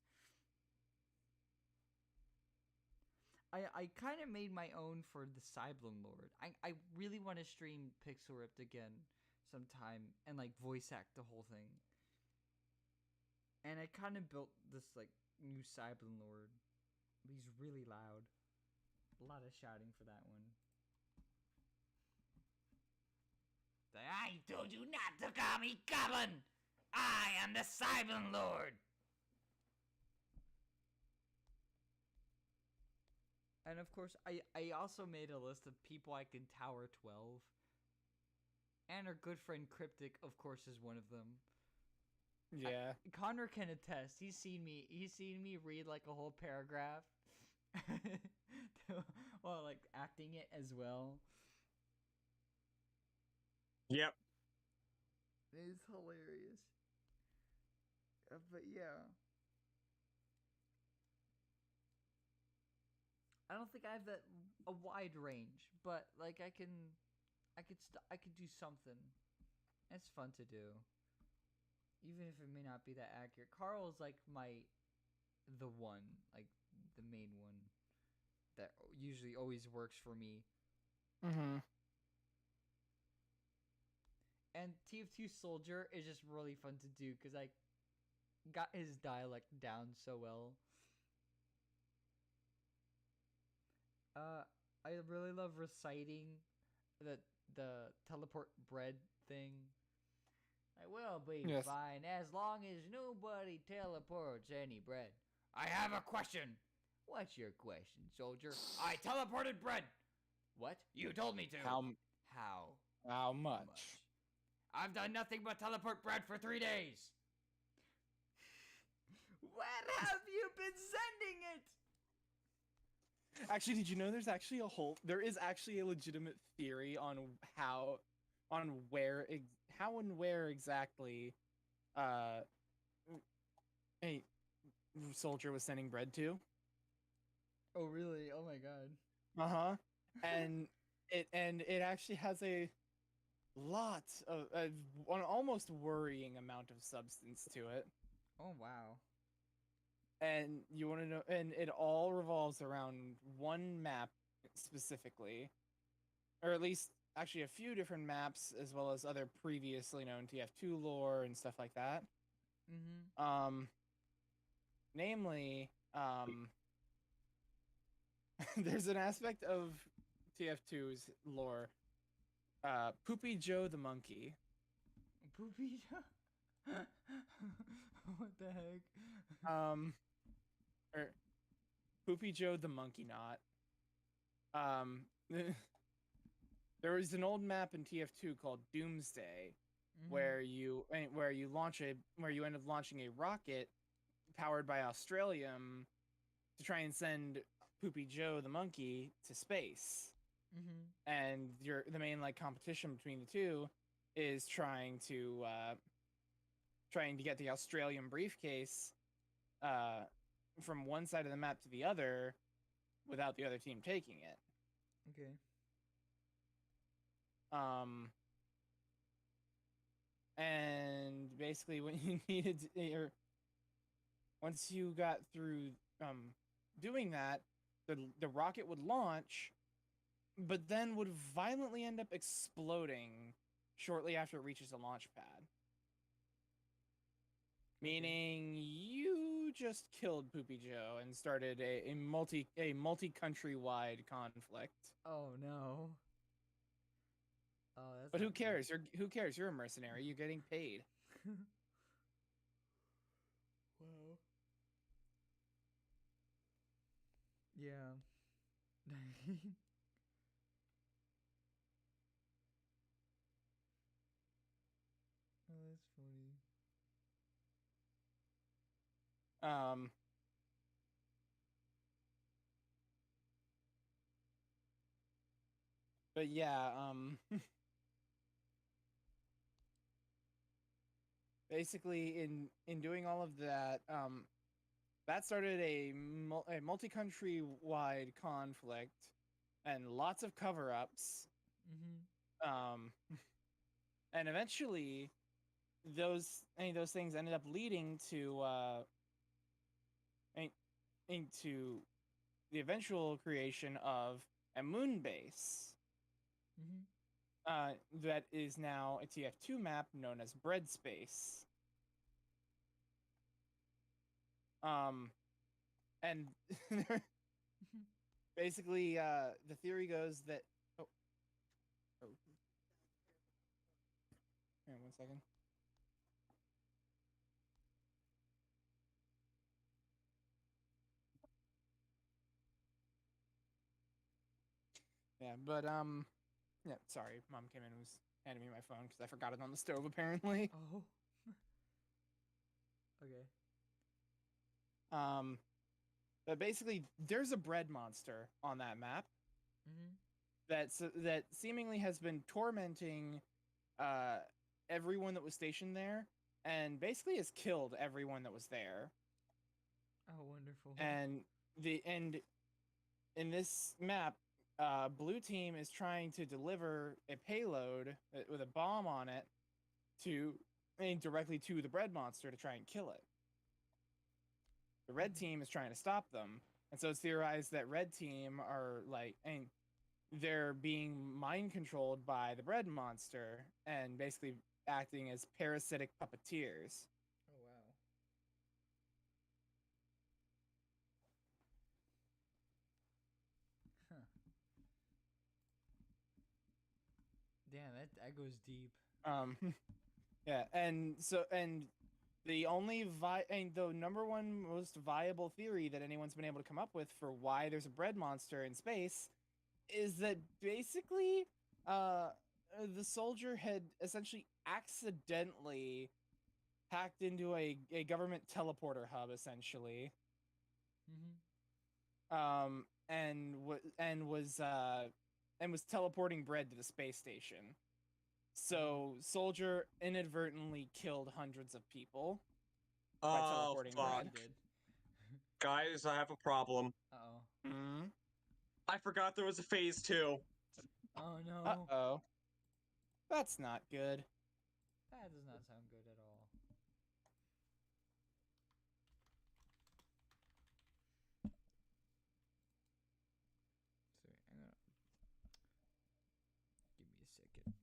I kind of made my own for the Cyblon Lord. I really want to stream Pixel Ripped again sometime and like voice act the whole thing. And I kind of built this like new Cyblon Lord. He's really loud. A lot of shouting for that one. I told you not to call me Goblin! I am the Cyblon Lord! And of course, I also made a list of people I can Tower 12. And our good friend Cryptic, of course, is one of them. Yeah. Connor can attest. He's seen me read like a whole paragraph. While like acting it as well. Yep. It's hilarious. But yeah. I don't think I have that a wide range, but like I could do something. It's fun to do, even if it may not be that accurate. Carl is like the one, like the main one that usually always works for me. Mm-hmm. And TF2 Soldier is just really fun to do because I got his dialect down so well. I really love reciting the teleport bread thing. I will be fine as long as nobody teleports any bread. I have a question. What's your question, soldier? I teleported bread. What? You told me to. How much? I've done nothing but teleport bread for 3 days. Where have you been sending it? Actually, did you know there is actually a legitimate theory on how and where exactly a soldier was sending bread to? Oh really? Oh my god. Uh-huh. And it actually has a lot of an almost worrying amount of substance to it. Oh wow. And you want to know, and it all revolves around one map specifically, or at least actually a few different maps, as well as other previously known TF2 lore and stuff like that. Mm-hmm. Namely, there's an aspect of TF2's lore, Poopy Joe the monkey. Poopy Joe? What the heck? Or Poopy Joe the monkey knot. There was an old map in TF2 called Doomsday, Mm-hmm. where you end up launching a rocket powered by Australium to try and send Poopy Joe the monkey to space. Mm-hmm. And the main competition between the two is trying to get the Australian briefcase from one side of the map to the other without the other team taking it. Okay. And basically when you needed to, or once you got through doing that, the rocket would launch, but then would violently end up exploding shortly after it reaches the launch pad. Meaning you just killed Poopy Joe and started a multi-country-wide conflict. Oh no. Oh, that's. But who cares? Who cares? You're a mercenary. You're getting paid. Wow. Yeah. Oh, that's funny. But yeah, basically in doing all of that, that started a multi-country wide conflict and lots of cover-ups. Mm-hmm. And eventually those things ended up leading to into the eventual creation of a moon base. Mm-hmm. That is now a TF2 map known as Bread Space. And basically, the theory goes that. Oh. Hang on 1 second. Yeah, but yeah. Sorry, Mom came in and was handing me my phone because I forgot it on the stove apparently. Oh. Okay. But basically, there's a bread monster on that map. Mm-hmm. That seemingly has been tormenting everyone that was stationed there, and basically has killed everyone that was there. Oh, wonderful. And in this map, blue team is trying to deliver a payload with a bomb on it directly to the bread monster to try and kill it. The red team is trying to stop them, and so it's theorized that red team are they're being mind controlled by the bread monster and basically acting as parasitic puppeteers. Oh wow. Huh. Damn, that goes deep. Yeah, and the the number one most viable theory that anyone's been able to come up with for why there's a bread monster in space is that basically the soldier had essentially accidentally hacked into a government teleporter hub, essentially. Mm-hmm. And was teleporting bread to the space station. So soldier inadvertently killed hundreds of people by Oh, teleporting fuck. bread. Did. Guys, I have a problem. Uh-oh. Mm-hmm. I forgot there was a phase 2. Oh no. Uh-oh. That's not good. That does not sound good at all. Sorry, I'm gonna... Give me a second.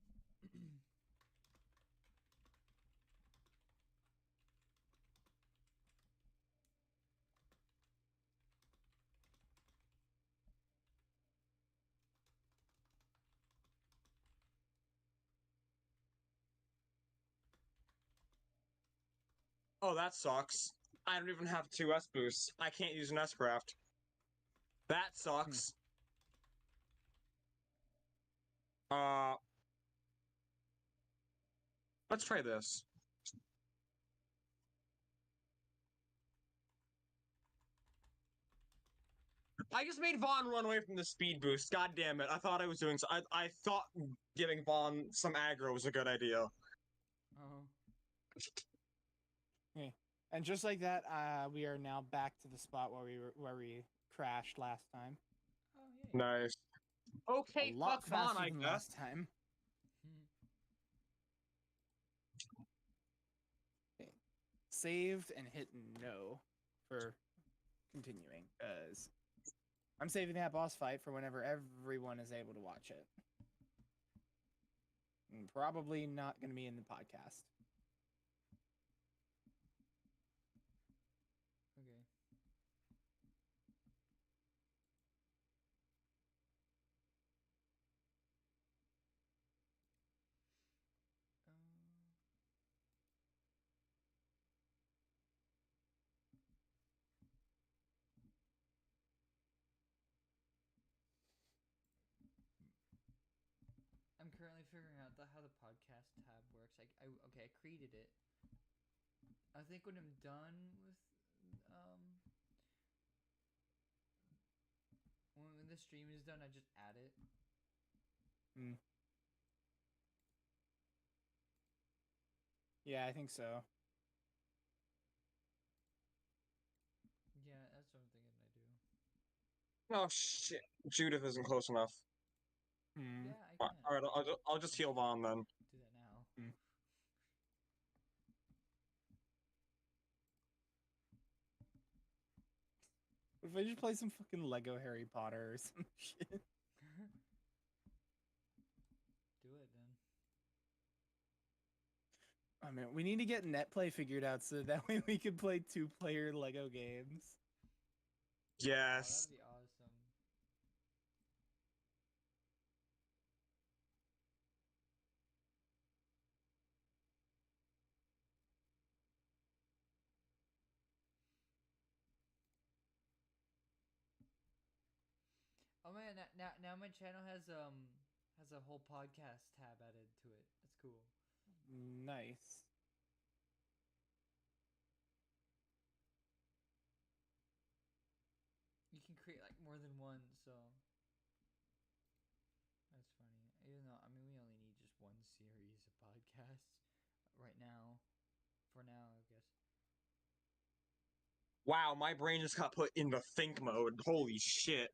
Oh, that sucks. I don't even have 2 S boosts. I can't use an S craft. That sucks. Let's try this. I just made Vaughn run away from the speed boost. God damn it. I thought I was doing so. I thought giving Vaughn some aggro was a good idea. Oh. Okay. And just like that, we are now back to the spot where we crashed last time. Oh yeah. Nice. Okay, A lot fuck Vaughn, faster I than guess. last time. Okay. Saved and hit no for continuing, because I'm saving that boss fight for whenever everyone is able to watch it. And probably not going to be in the podcast. Okay. I'm currently figuring out how the podcast tab works. I created it. I think when I'm done with when the stream is done, I just add it. Yeah, I think so. Yeah, that's what I'm thinking I do. Oh shit. Judith isn't close enough. Yeah, I can. Alright, I'll just heal Vaughn then. Do that now. If I just play some fucking Lego Harry Potter or some shit. Do it then. I mean, we need to get net play figured out so that way we can play 2-player Lego games. Yes. Oh, that'd be awesome. Oh man, now my channel has a whole podcast tab added to it. That's cool. Nice. You can create like more than one, so that's funny. Even though we only need just one series of podcasts right now. For now, I guess. Wow, my brain just got put into think mode. Holy shit.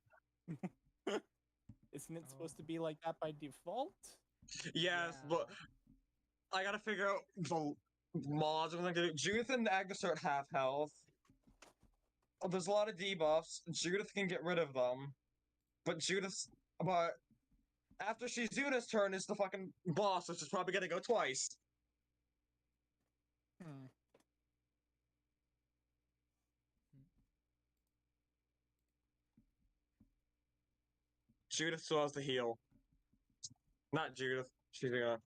Isn't it supposed to be like that by default? Yes, Yeah. but I gotta figure out the mods. I'm gonna do Judith and Agnes are at half health. There's a lot of debuffs. Judith can get rid of them, but after Shizuna's turn is the fucking boss, which is probably gonna go twice. Hmm. Judith still has to heal. Not Judith. Shizuna.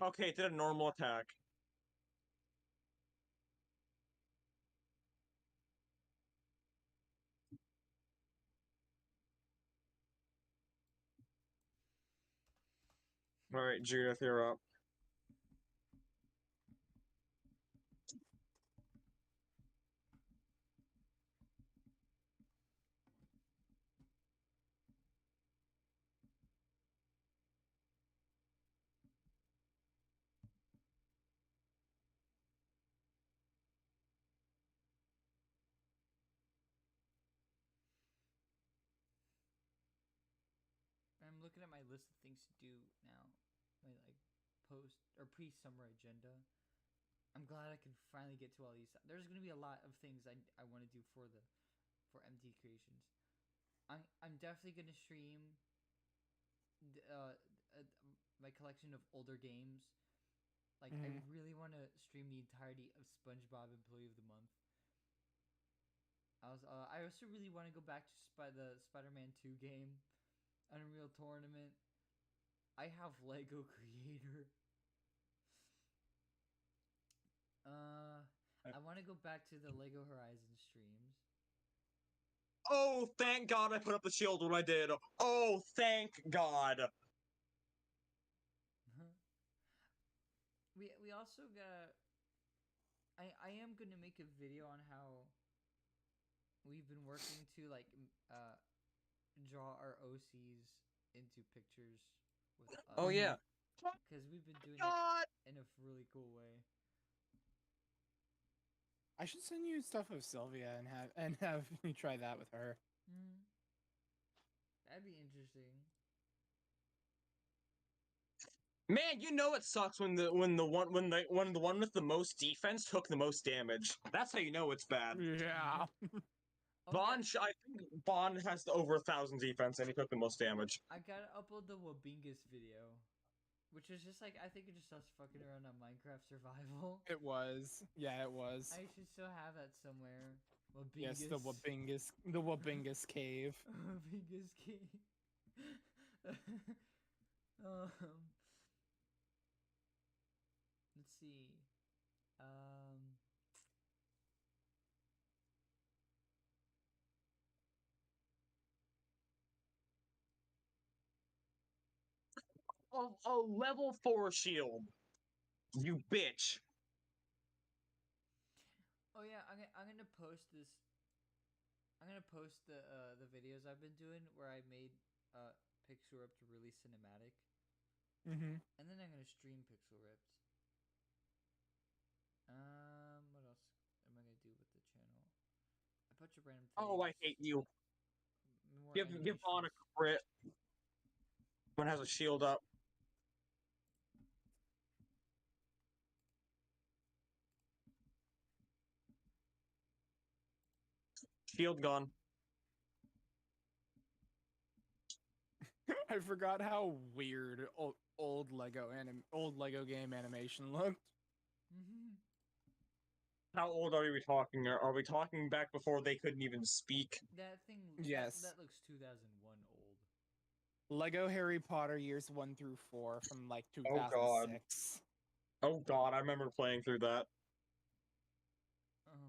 Okay, it did a normal attack. Alright, Judith, you're up. I'm looking at my list of things to do now. My like post or pre-summer agenda. I'm glad I can finally get to all these. There's gonna be a lot of things I want to do for MT Creations. I'm definitely gonna stream my collection of older games. Like I really want to stream the entirety of SpongeBob Employee of the Month. I also really want to go back to the Spider-Man 2 game, Unreal Tournament. I have Lego Creator. I want to go back to the Lego Horizon streams. Oh, thank God I put up the shield when I did. Oh, thank God. We also got. I am gonna make a video on how we've been working to like draw our OCs into pictures with us. Oh yeah. Because we've been doing it in a really cool way. I should send you stuff of Sylvia and have you try that with her. That'd be interesting. Man, you know it sucks when the one with the most defense took the most damage. That's how you know it's bad. Yeah. Oh, Bond, yeah. I think Bond has over 1,000 defense, and he took the most damage. I gotta upload the Wabingus video, which is just like I think it's just us fucking around on Minecraft Survival. It was. Yeah, it was. I should still have that somewhere. Wabingus. Yes, the Wabingus cave. Wabingus cave. um, let's see. A level 4 shield. You bitch. Oh yeah, I'm gonna post this. I'm gonna post the videos I've been doing where I made Pixel Ripped really cinematic. Mm-hmm. And then I'm gonna stream Pixel Ripped. What else am I gonna do with the channel? A bunch of random things. Oh, I hate you. More Give Bond a animations. crit. One has a shield up. Shield gone. I forgot how weird old Lego game animation looked. How old are we talking? Are we talking back before they couldn't even speak? That thing. Yes. That looks 2001 old. Lego Harry Potter years 1 through 4 from like 2006. Oh God, I remember playing through that. Oh no.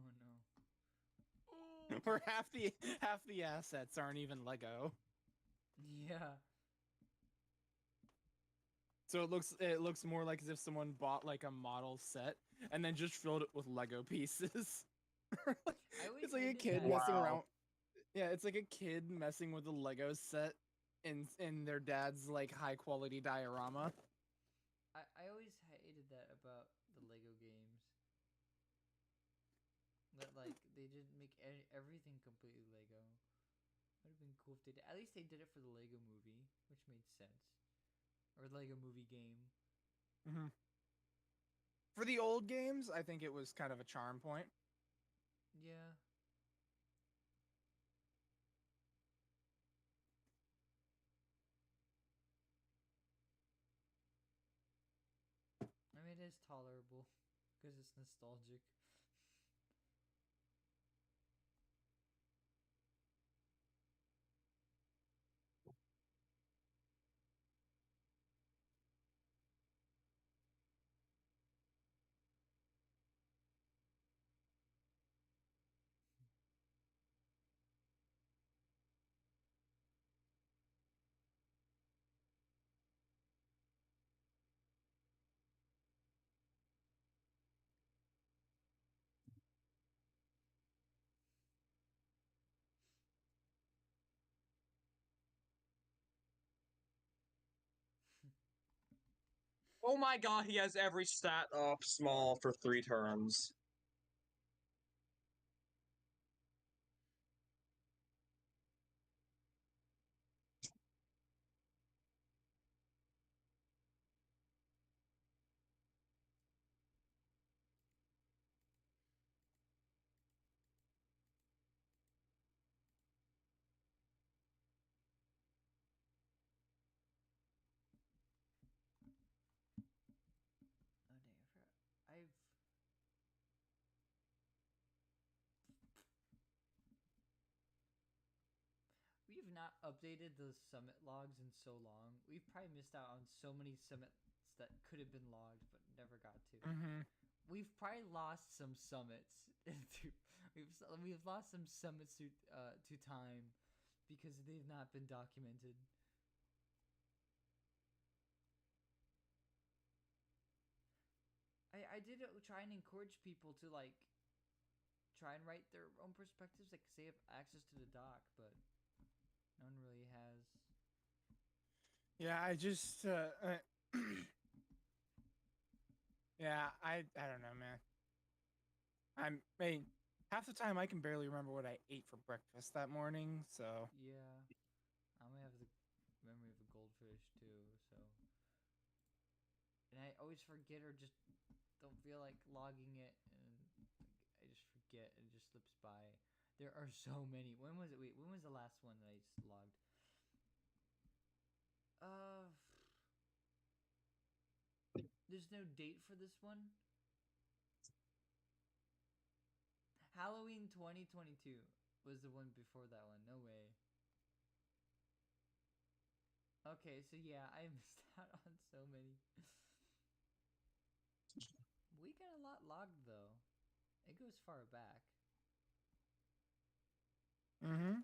Where half the assets aren't even Lego. Yeah. So it looks more like as if someone bought like a model set and then just filled it with Lego pieces. It's like a kid messing around. Yeah, it's like a kid messing with a Lego set in their dad's like high quality diorama. I always hated that about the Lego games. That like they didn't make everything completely Lego. Would have been cool if they did. At least they did it for the Lego movie, which made sense. Or Lego movie game. Mm-hmm. For the old games, I think it was kind of a charm point. Yeah. I mean, it is tolerable because it's nostalgic. Oh my god, he has every stat up small for 3 turns. Oh dang, I forgot. I've We've not updated the summit logs in so long. We've probably missed out on so many summits that could have been logged but never got to. Mm-hmm. We've probably lost some summits. we've lost some summits to time because they've not been documented. I did try and encourage people to like try and write their own perspectives, like 'cause they have access to the doc, but no one really has. Yeah, I just yeah, I don't know, man. I mean, half the time I can barely remember what I ate for breakfast that morning, so Yeah, I only have the memory of a goldfish too, so. And I always forget or just don't feel like logging it, and I just forget and it just slips by. There are so many. When was it? Wait, when was the last one that I just logged? There's no date for this one. Halloween 2022 was the one before that one. No way. Okay, so yeah, I missed out on so many. We got a lot logged though. It goes far back. mm-hmm.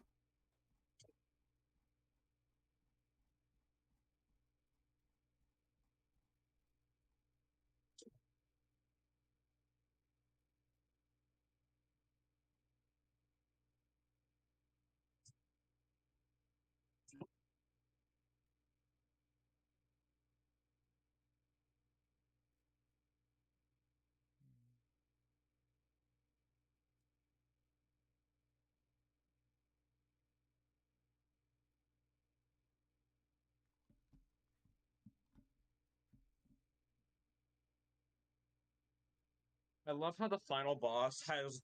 I love how the final boss has,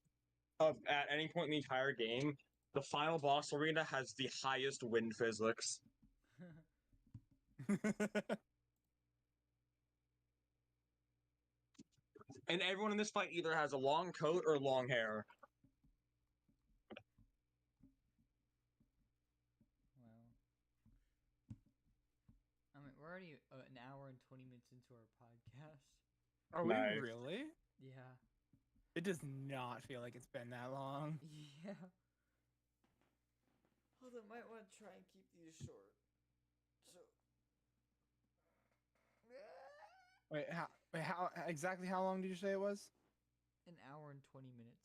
at any point in the entire game, the final boss arena has the highest wind physics. And everyone in this fight either has a long coat or long hair. Well, I mean, we're already an hour and 20 minutes into our podcast. Are Nice. we really? Yeah. It does not feel like it's been that long. Yeah. Hold on, might want to try and keep these short. So. Wait, how exactly how long did you say it was? An hour and 20 minutes.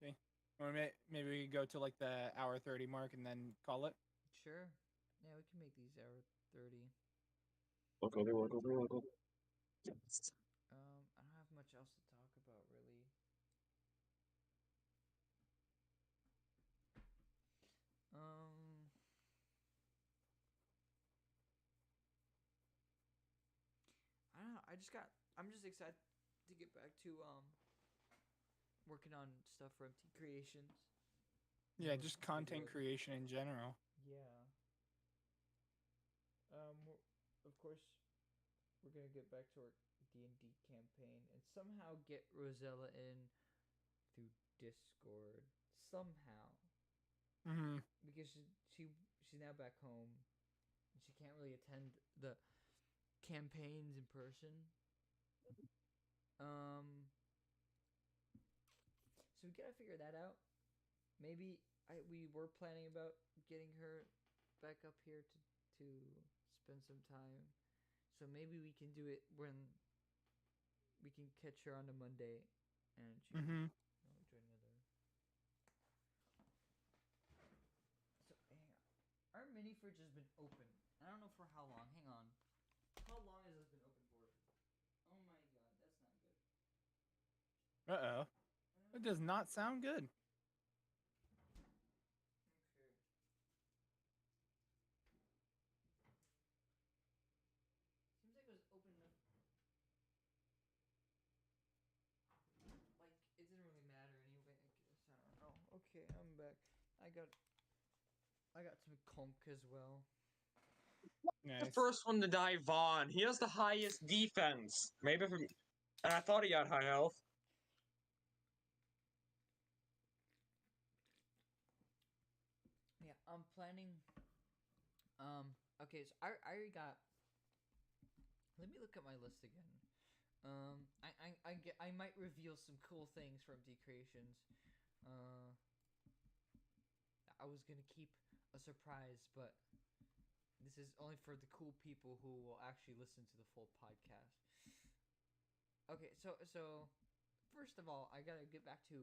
Okay. Or maybe we could go to like the hour 30 mark and then call it. Sure. Yeah, we can make these hour 30. I don't have much else to talk about, really. Um, I'm just excited to get back to working on stuff for MT Creations. Yeah, just content creation in general. Yeah. Of course, we're gonna get back to our D&D campaign and somehow get Rosella in through Discord somehow. Mm-hmm. Because she's now back home and she can't really attend the campaigns in person. So we gotta figure that out. Maybe we were planning about getting her back up here to spend some time. So maybe we can do it when we can catch her on a Monday and she can join another. So hang on. Our mini fridge has been open. I don't know for how long. Hang on. How long has this been open for? Oh my god, that's not good. Uh-oh. It does not sound good. Okay. Seems like it was open up. Like, it didn't really matter anyway, I guess. I don't know. Okay, I'm back. I got some conch as well. Nice. The first one to die, Vaughn. He has the highest defense. Maybe from... And I thought he had high health. Yeah, I'm planning. Okay, so I already got. Let me look at my list again. I might reveal some cool things from D Creations. I was gonna keep a surprise, but this is only for the cool people who will actually listen to the full podcast. Okay, so first of all, I gotta get back to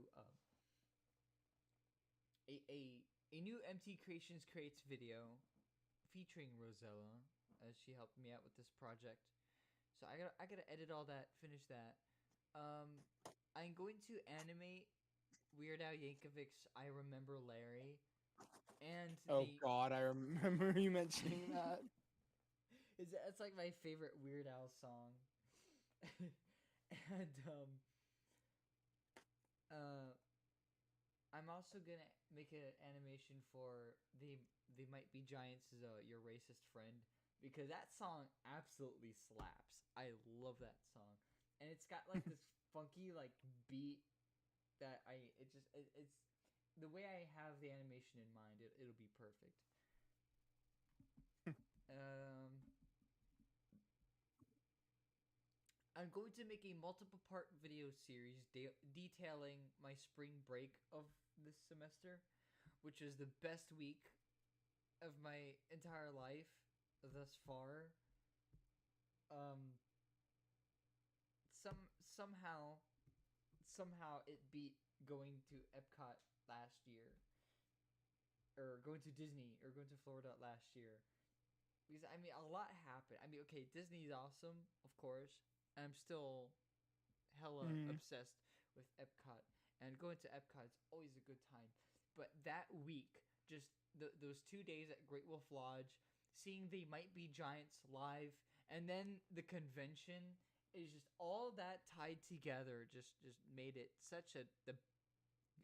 a new MT Creations creates video featuring Rosella as she helped me out with this project. So I gotta edit all that, finish that. I'm going to animate Weird Al Yankovic's "I Remember Larry," and God, I remember you mentioning that. It's like my favorite Weird Al song. And I'm also gonna make an animation for They Might Be Giants' Your Racist Friend, because that song absolutely slaps. I love that song, and it's got like this funky like beat that it's the way I have the animation in mind. It'll be perfect. I'm going to make a multiple part video series detailing my spring break of this semester, which is the best week of my entire life thus far. Somehow it beat going to Epcot last year, or going to Disney, or going to Florida last year. Because I mean, a lot happened. I mean, okay, Disney's awesome, of course. I'm still hella obsessed with Epcot, and going to Epcot is always a good time. But that week, just those 2 days at Great Wolf Lodge, seeing They Might Be Giants live, and then the convention is just all that tied together. Just made it such the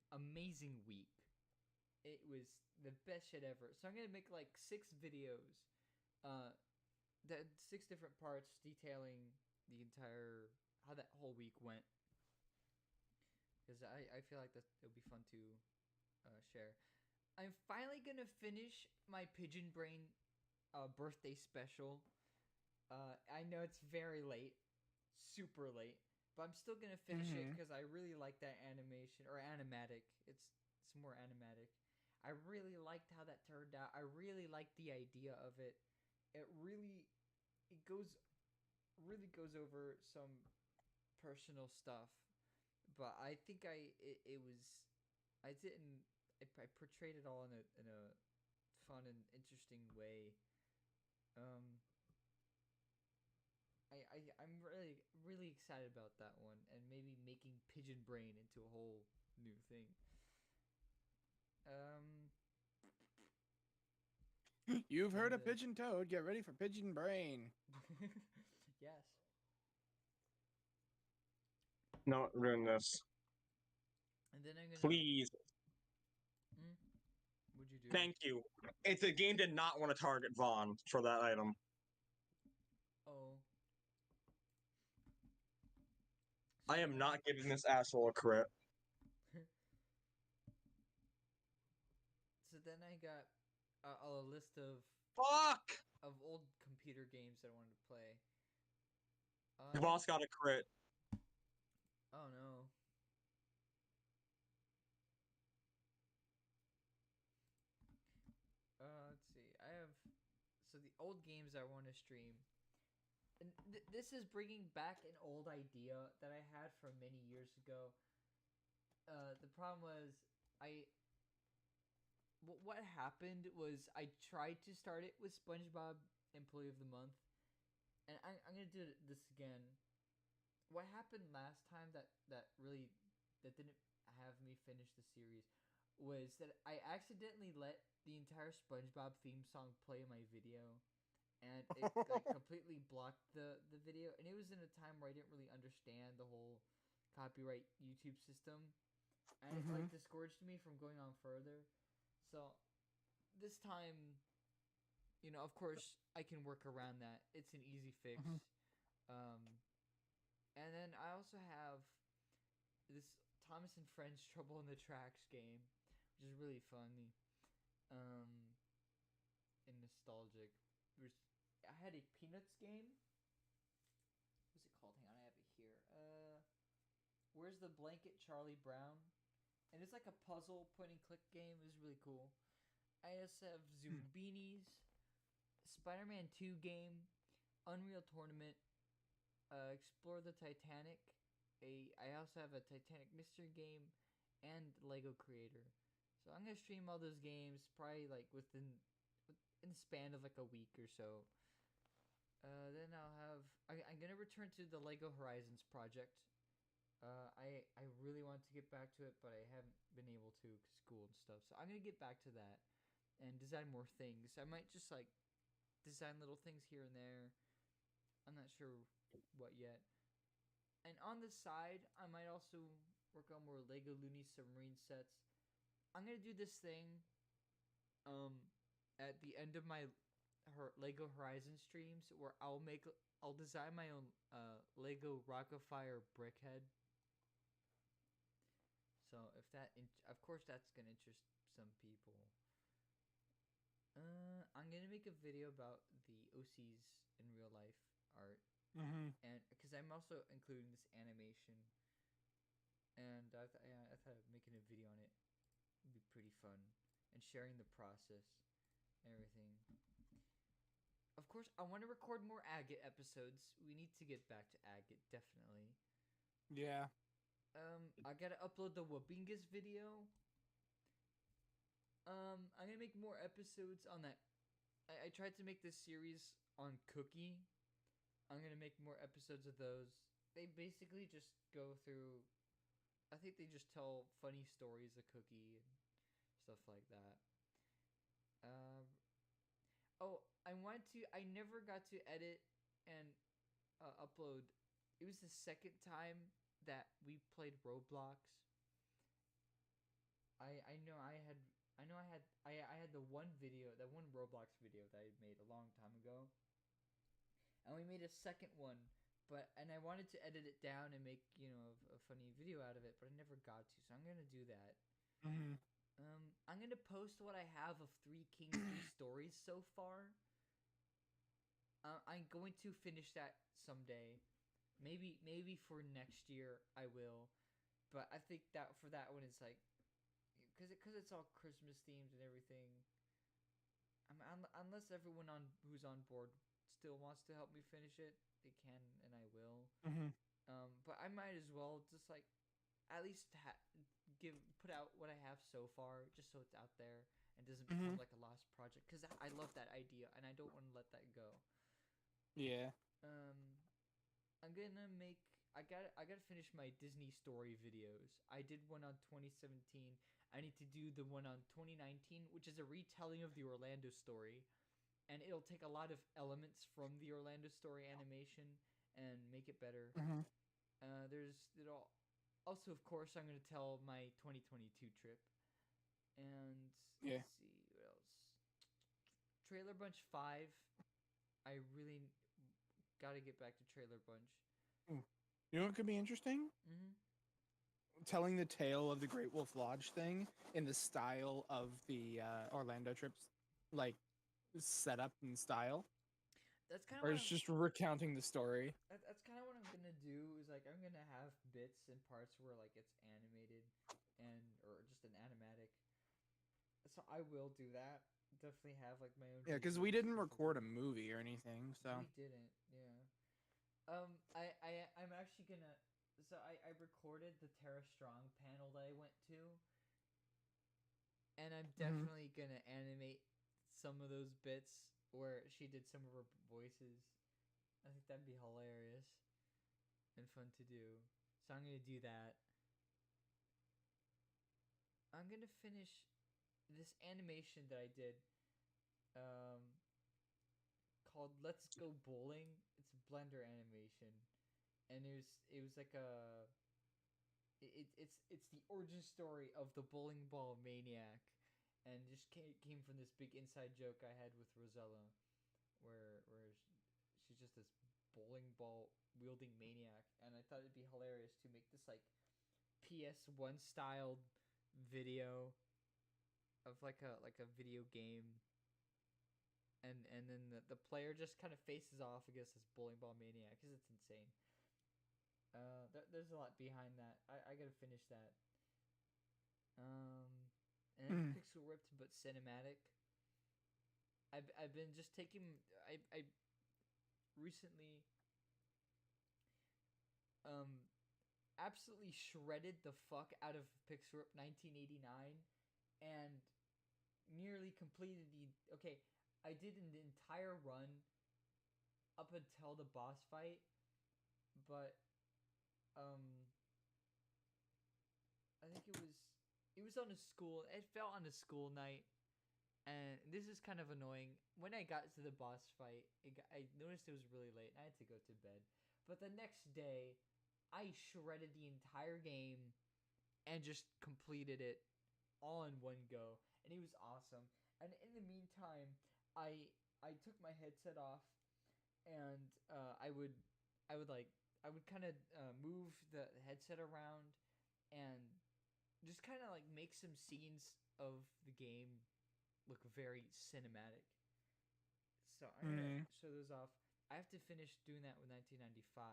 amazing week. It was the best shit ever. So I'm gonna make like 6 videos, that 6 different parts detailing the entire how that whole week went, because I feel like that it'll be fun to share. I'm finally gonna finish my Pigeon Brain birthday special. I know it's very late, super late, but I'm still gonna finish it because I really like that animation, or animatic. It's more animatic. I really liked how that turned out. I really liked the idea of it. It goes over some personal stuff, but I think I portrayed it all in a fun and interesting way. I'm really excited about that one, and maybe making Pigeon Brain into a whole new thing. You've heard of Pigeon Toad. Get ready for Pigeon Brain. Yes. No, ruin this. And then I'm gonna. Please. What'd you do? Thank you. It's a game did not want to target Vaughn for that item. Oh. I am not giving this asshole a crit. So then I got a list of Fuck! old computer games that I wanted to play. The boss got a crit. Oh no. Let's see. I have the old games I want to stream. And this is bringing back an old idea that I had from many years ago. The problem was what happened was I tried to start it with SpongeBob Employee of the Month, and I'm gonna do this again. What happened last time that didn't have me finish the series was that I accidentally let the entire SpongeBob theme song play in my video, and it completely blocked the video. And it was in a time where I didn't really understand the whole copyright YouTube system, and it discouraged me from going on further. So this time, of course, I can work around that. It's an easy fix. And then I also have this Thomas and Friends Trouble in the Tracks game, which is really funny, and nostalgic. I had a Peanuts game. What's it called? Hang on, I have it here. Where's the Blanket, Charlie Brown? And it's like a puzzle point-and-click game. It's really cool. I also have Zoombinis, Spider-Man 2 game, Unreal Tournament, Explore the Titanic. I also have a Titanic mystery game, and Lego Creator. So I'm gonna stream all those games probably like in the span of like a week or so. Then I'm gonna return to the Lego Horizons project. I really want to get back to it, but I haven't been able to because school and stuff. So I'm gonna get back to that and design more things. I might just like design little things here and there. I'm not sure what yet. And on the side, I might also work on more Lego Looney Submarine sets. I'm gonna do this thing at the end of my Lego Horizon streams where I'll design my own Lego Rockafire brickhead. So if of course that's gonna interest some people. I'm gonna make a video about the OCs in real life art, and because I'm also including this animation, and I thought making a video on it would be pretty fun, and sharing the process and everything. Of course, I want to record more Agate episodes. We need to get back to Agate, definitely. Yeah. I gotta upload the Wabingus video. I'm gonna make more episodes on that. I tried to make this series on Cookie. I'm gonna make more episodes of those. They basically just go through. I think they just tell funny stories of Cookie and stuff like that. I never got to edit and upload. It was the second time that we played Roblox. I had the one video, that one Roblox video that I made a long time ago, and we made a second one, and I wanted to edit it down and make a funny video out of it, but I never got to. So I'm gonna do that. I'm gonna post what I have of 3 Kings 3 stories so far. I'm going to finish that someday. Maybe for next year I will, but I think that for that one it's like, because it's all Christmas themed and everything. Unless everyone who's on board still wants to help me finish it, they can, and I will. But I might as well just like at least put out what I have so far, just so it's out there and doesn't become like a lost project. Because I love that idea and I don't want to let that go. Yeah. I'm gonna make. I gotta finish my Disney story videos. I did one on 2017. I need to do the one on 2019, which is a retelling of the Orlando story, and it'll take a lot of elements from the Orlando story animation and make it better. also, of course, I'm gonna tell my 2022 trip, and Yeah. let's see what else. Trailer Bunch 5. I really gotta get back to Trailer Bunch. You know what could be interesting? Mm-hmm. Telling the tale of the Great Wolf Lodge thing in the style of the Orlando trips, like setup and style, That's kind or of it's just recounting the story. that's kind of what I'm gonna do. Is like I'm gonna have bits and parts where like it's animated, or just an animatic. So I will do that. Definitely have like my own. Yeah, because we didn't record a movie or anything, so. We didn't. Yeah. I'm actually gonna. So I recorded the Tara Strong panel that I went to, and I'm definitely gonna animate some of those bits where she did some of her voices. I think that'd be hilarious and fun to do. So I'm gonna do that. I'm gonna finish this animation that I did, called "Let's Go Bowling." It's a Blender animation, and it was like it's the origin story of the bowling ball maniac, and just came from this big inside joke I had with Rosella, where she's just this bowling ball wielding maniac, and I thought it'd be hilarious to make this like PS1 styled video of like a video game, and then the player just kind of faces off against this bowling ball maniac, because it's insane. There's a lot behind that. I gotta finish that. And then pixel ripped but cinematic. I've been just taking I recently absolutely shredded the fuck out of Pixel Rip 1989 and nearly completed the I did an entire run up until the boss fight, but I think it was on a school. It fell on a school night, and this is kind of annoying. When I got to the boss fight, I noticed it was really late, and I had to go to bed. But the next day, I shredded the entire game and just completed it all in one go, and it was awesome. And in the meantime, I took my headset off, and I would kind of move the headset around and just kind of like make some scenes of the game look very cinematic. So I'm gonna show those off. I have to finish doing that with 1995.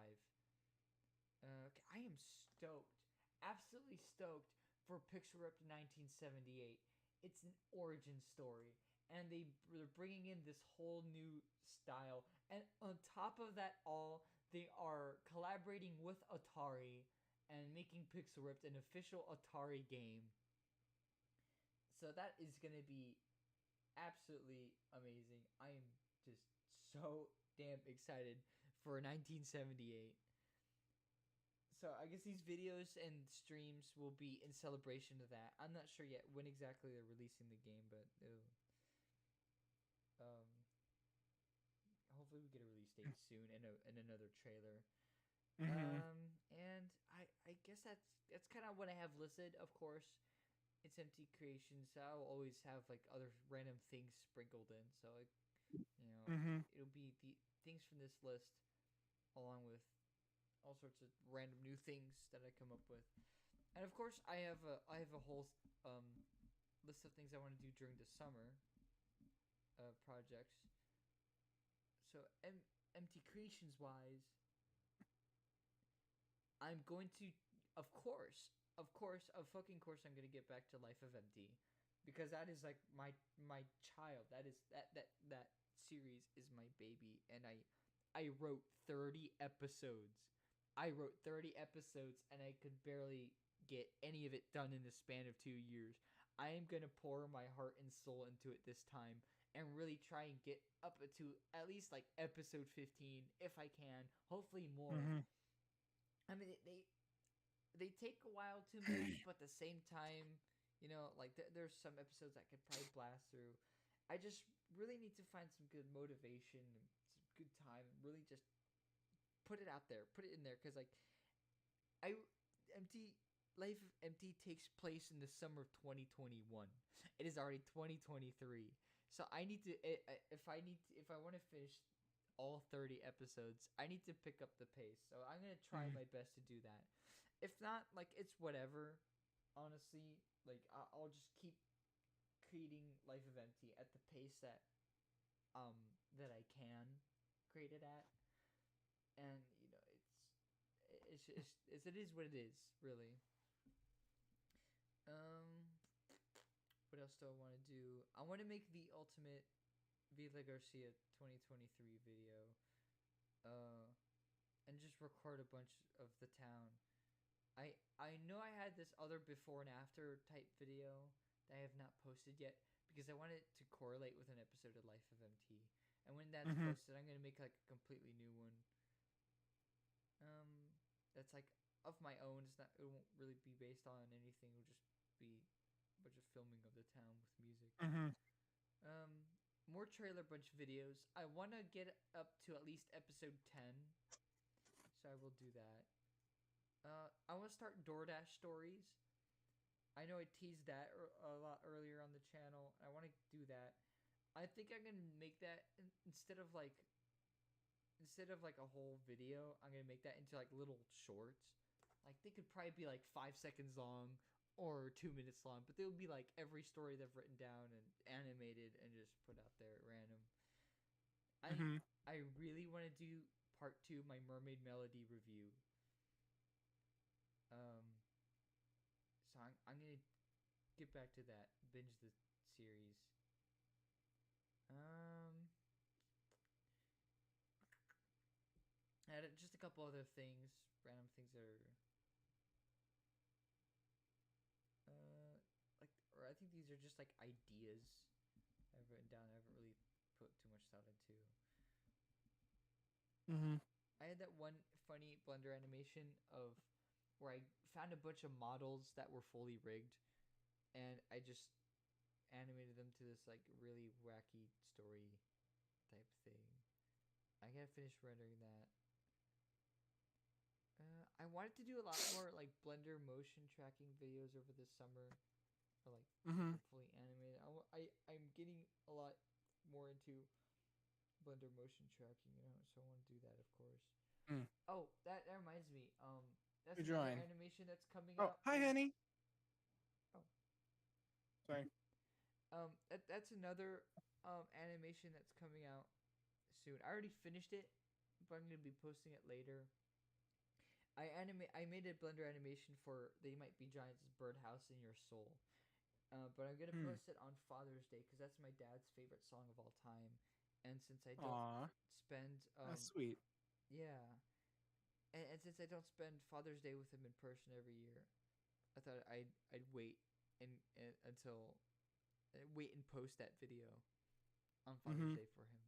I am stoked, absolutely stoked for Pixel Rip 1978. It's an origin story, and they're bringing in this whole new style. And on top of that all, they are collaborating with Atari and making Pixel Ripped an official Atari game. So that is going to be absolutely amazing. I am just so damn excited for 1978. So I guess these videos and streams will be in celebration of that. I'm not sure yet when exactly they're releasing the game, but it'll, hopefully we get a release date soon and another trailer. And I guess that's kind of what I have listed. Of course, it's empty creations. So I'll always have like other random things sprinkled in. So like, it'll be the things from this list, along with all sorts of random new things that I come up with. And of course, I have a whole list of things I want to do during the summer projects. So empty creations wise, I'm going to, of course, I'm gonna get back to Life of Empty, because that is like my child. That is that series is my baby, and I wrote 30 episodes. And I could barely get any of it done in the span of 2 years. I am gonna pour my heart and soul into it this time, and really try and get up to at least like episode 15 if I can. Hopefully more. I mean, they take a while to make, but at the same time, like there's some episodes I could probably blast through. I just really need to find some good motivation and some good time, and really just put it out there, put it in there, because like empty Life of MT takes place in the summer of 2021. It is already 2023. So I need to if I want to finish all 30 episodes, I need to pick up the pace. So I'm going to try my best to do that. If not, like, it's whatever. Honestly, like, I'll just keep creating Life of MT at the pace that I can create it at. And, you know, it is what it is, really. What else do I want to do? I want to make the ultimate Vila Garcia 2023 video. And just record a bunch of the town. I know I had this other before and after type video that I have not posted yet because I want it to correlate with an episode of Life of MT. And when that's posted, I'm gonna make like a completely new one. That's like of my own. It won't really be based on anything. It'll just be a bunch of filming of the town with music. More Trailer Bunch videos. I want to get up to at least episode 10, so I will do that. I want to start DoorDash stories. I know I teased that a lot earlier on the channel. I want to do that. I think I'm gonna make that instead of like a whole video. I'm gonna make that into like little shorts. Like they could probably be like 5 seconds long or 2 minutes long, but they would be like every story they've written down and animated and just put out there at random. I really want to do part 2 of my Mermaid Melody review. So I'm gonna get back to that. Binge the series. I had just a couple other things, random things that are or I think these are just like ideas I've written down. I haven't really put too much thought into. I had that one funny Blender animation of where I found a bunch of models that were fully rigged, and I just animated them to this like really wacky story type thing. I gotta finish rendering that. I wanted to do a lot more like Blender motion tracking videos over this summer, or like fully animated. I'm getting a lot more into Blender motion tracking, so I want to do that, of course. Oh, that reminds me. That's another animation that's coming out. Hi, Henny. Oh, sorry. That's another animation that's coming out soon. I already finished it, but I'm gonna be posting it later. I made a Blender animation for They Might Be Giants' Birdhouse in Your Soul. But I'm gonna post it on Father's Day because that's my dad's favorite song of all time. And since I don't spend that's sweet. Yeah. And since I don't spend Father's Day with him in person every year, I thought I'd wait until wait and post that video on Father's Day for him.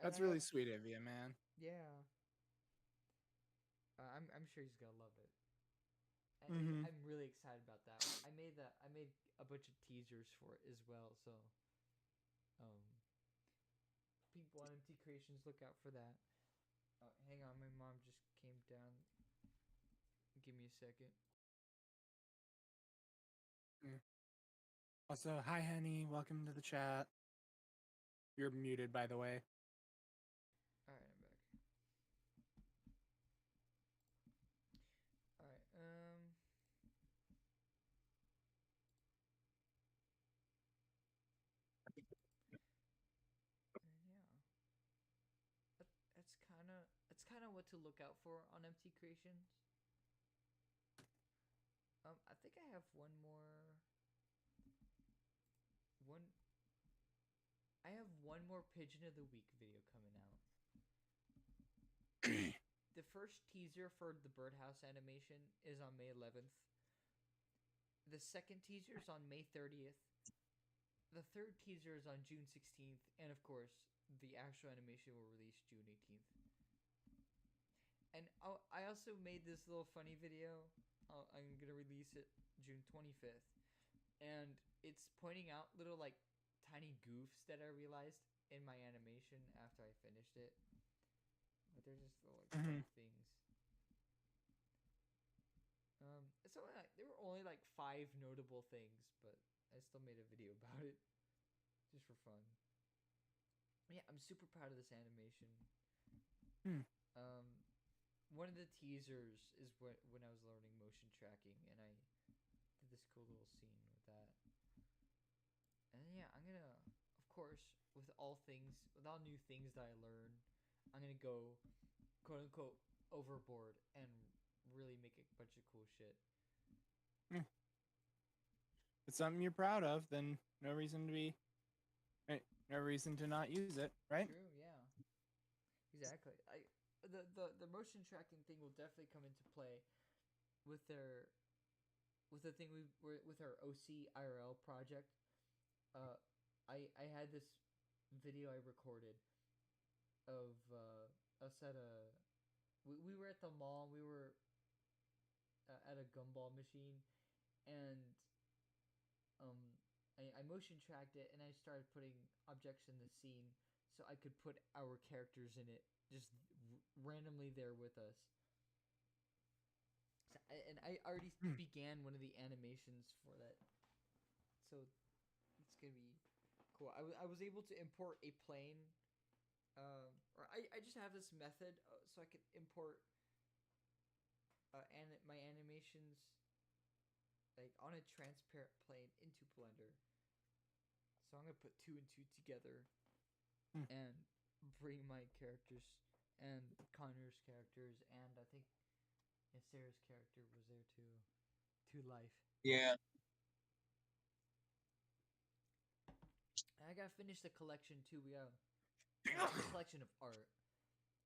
That's really sweet of you, man. Yeah. I'm sure he's gonna love it. And I'm really excited about that one. I made a bunch of teasers for it as well, so people on MT Creations, look out for that. Hang on, my mom just came down. Give me a second. Also, hi, Henny. Welcome to the chat. You're muted, by the way. Alright, I'm back. Alright, yeah. That's kind of what to look out for on MT Creations. I think I have one more. I have one more Pigeon of the Week video coming out. The first teaser for the birdhouse animation is on May 11th. The second teaser is on May 30th. The third teaser is on June 16th. And of course, the actual animation will release June 18th. And I also made this little funny video. I'm going to release it June 25th. And it's pointing out little like tiny goofs that I realized in my animation after I finished it. But they're just little like things. So there were only like 5 notable things, but I still made a video about it, just for fun. Yeah, I'm super proud of this animation. One of the teasers is when I was learning motion tracking, and I did this cool little scene with that. And yeah, I'm gonna, of course, with all new things that I learn, I'm gonna go, quote unquote, overboard and really make a bunch of cool shit. If it's something you're proud of, then no reason to not use it, right? True, yeah. Exactly. The motion tracking thing will definitely come into play with the thing with our OC IRL project. I had this video I recorded of us at we were at the mall. We were at a gumball machine, and I motion tracked it, and I started putting objects in the scene so I could put our characters in it just randomly there with us. So I already began one of the animations for that, so it's gonna be cool. I was able to import a plane, or I just have this method so I could import my animations like on a transparent plane into Blender. So I'm gonna put 2 and 2 together and bring my characters and Connor's characters, and I think Sarah's character was there too, to life. Yeah. I gotta finish the collection too. We got a collection of art.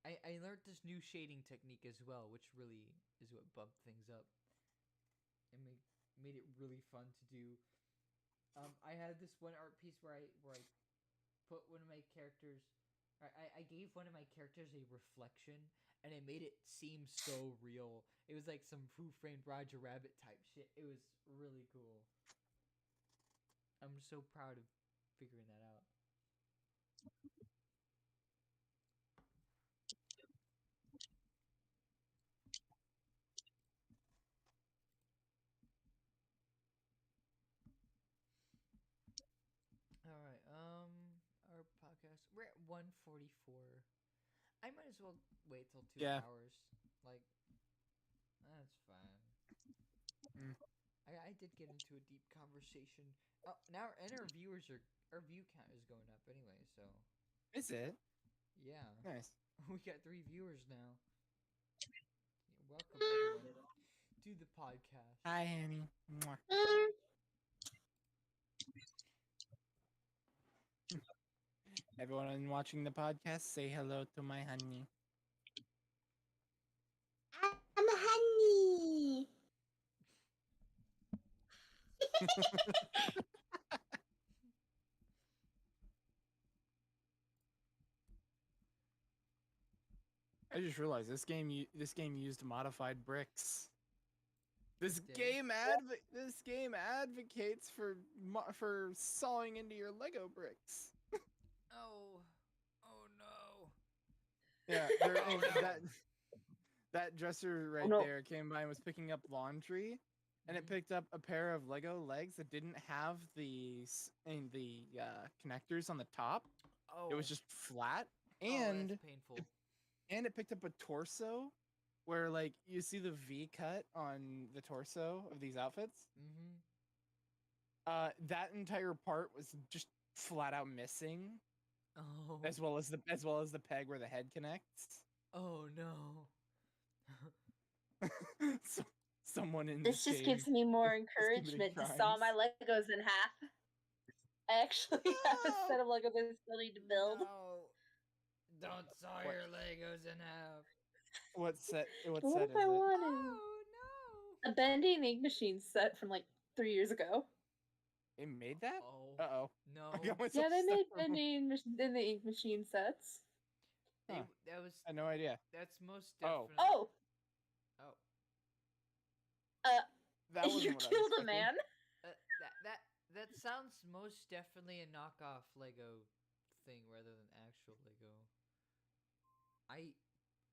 I learned this new shading technique as well, which really is what bumped things up and made it really fun to do. I had this one art piece where I put one of my characters. I gave one of my characters a reflection, and it made it seem so real. It was like some Who Framed Roger Rabbit type shit. It was really cool. I'm so proud of figuring that out. All right. Our podcast. We're at 1:44. I might as well wait till 2 hours. Like, that's fine. I did get into a deep conversation. Oh, now our viewers our view count is going up anyway. So. Is it? Yeah. Nice. We got 3 viewers now. Welcome everyone to the podcast. Hi, Annie. Mwah. Everyone watching the podcast, say hello to my honey. I'm a honey. I just realized this game used modified bricks. This game advocates for sawing into your Lego bricks. Oh no. Yeah, that dresser right there came by and was picking up laundry, and it picked up a pair of Lego legs that didn't have the connectors on the top. Oh. It was just flat, and that's painful. And it picked up a torso, where like you see the V cut on the torso of these outfits. Mm-hmm. That entire part was just flat out missing. Oh. As well as the peg where the head connects. Oh no. So, someone in this just gives me more encouragement to saw my Legos in half. I actually have a set of Legos I still need to build. No. Don't saw your Legos in half. What set is it? Oh no. A Bending Ink Machine set from like 3 years ago. They made that? Oh. Uh-oh. No. Yeah, they made Bending in the Ink Machine sets. Huh. That was. I had no idea. That's most definitely. Oh. That you killed a man. That sounds most definitely a knockoff Lego thing rather than actual Lego.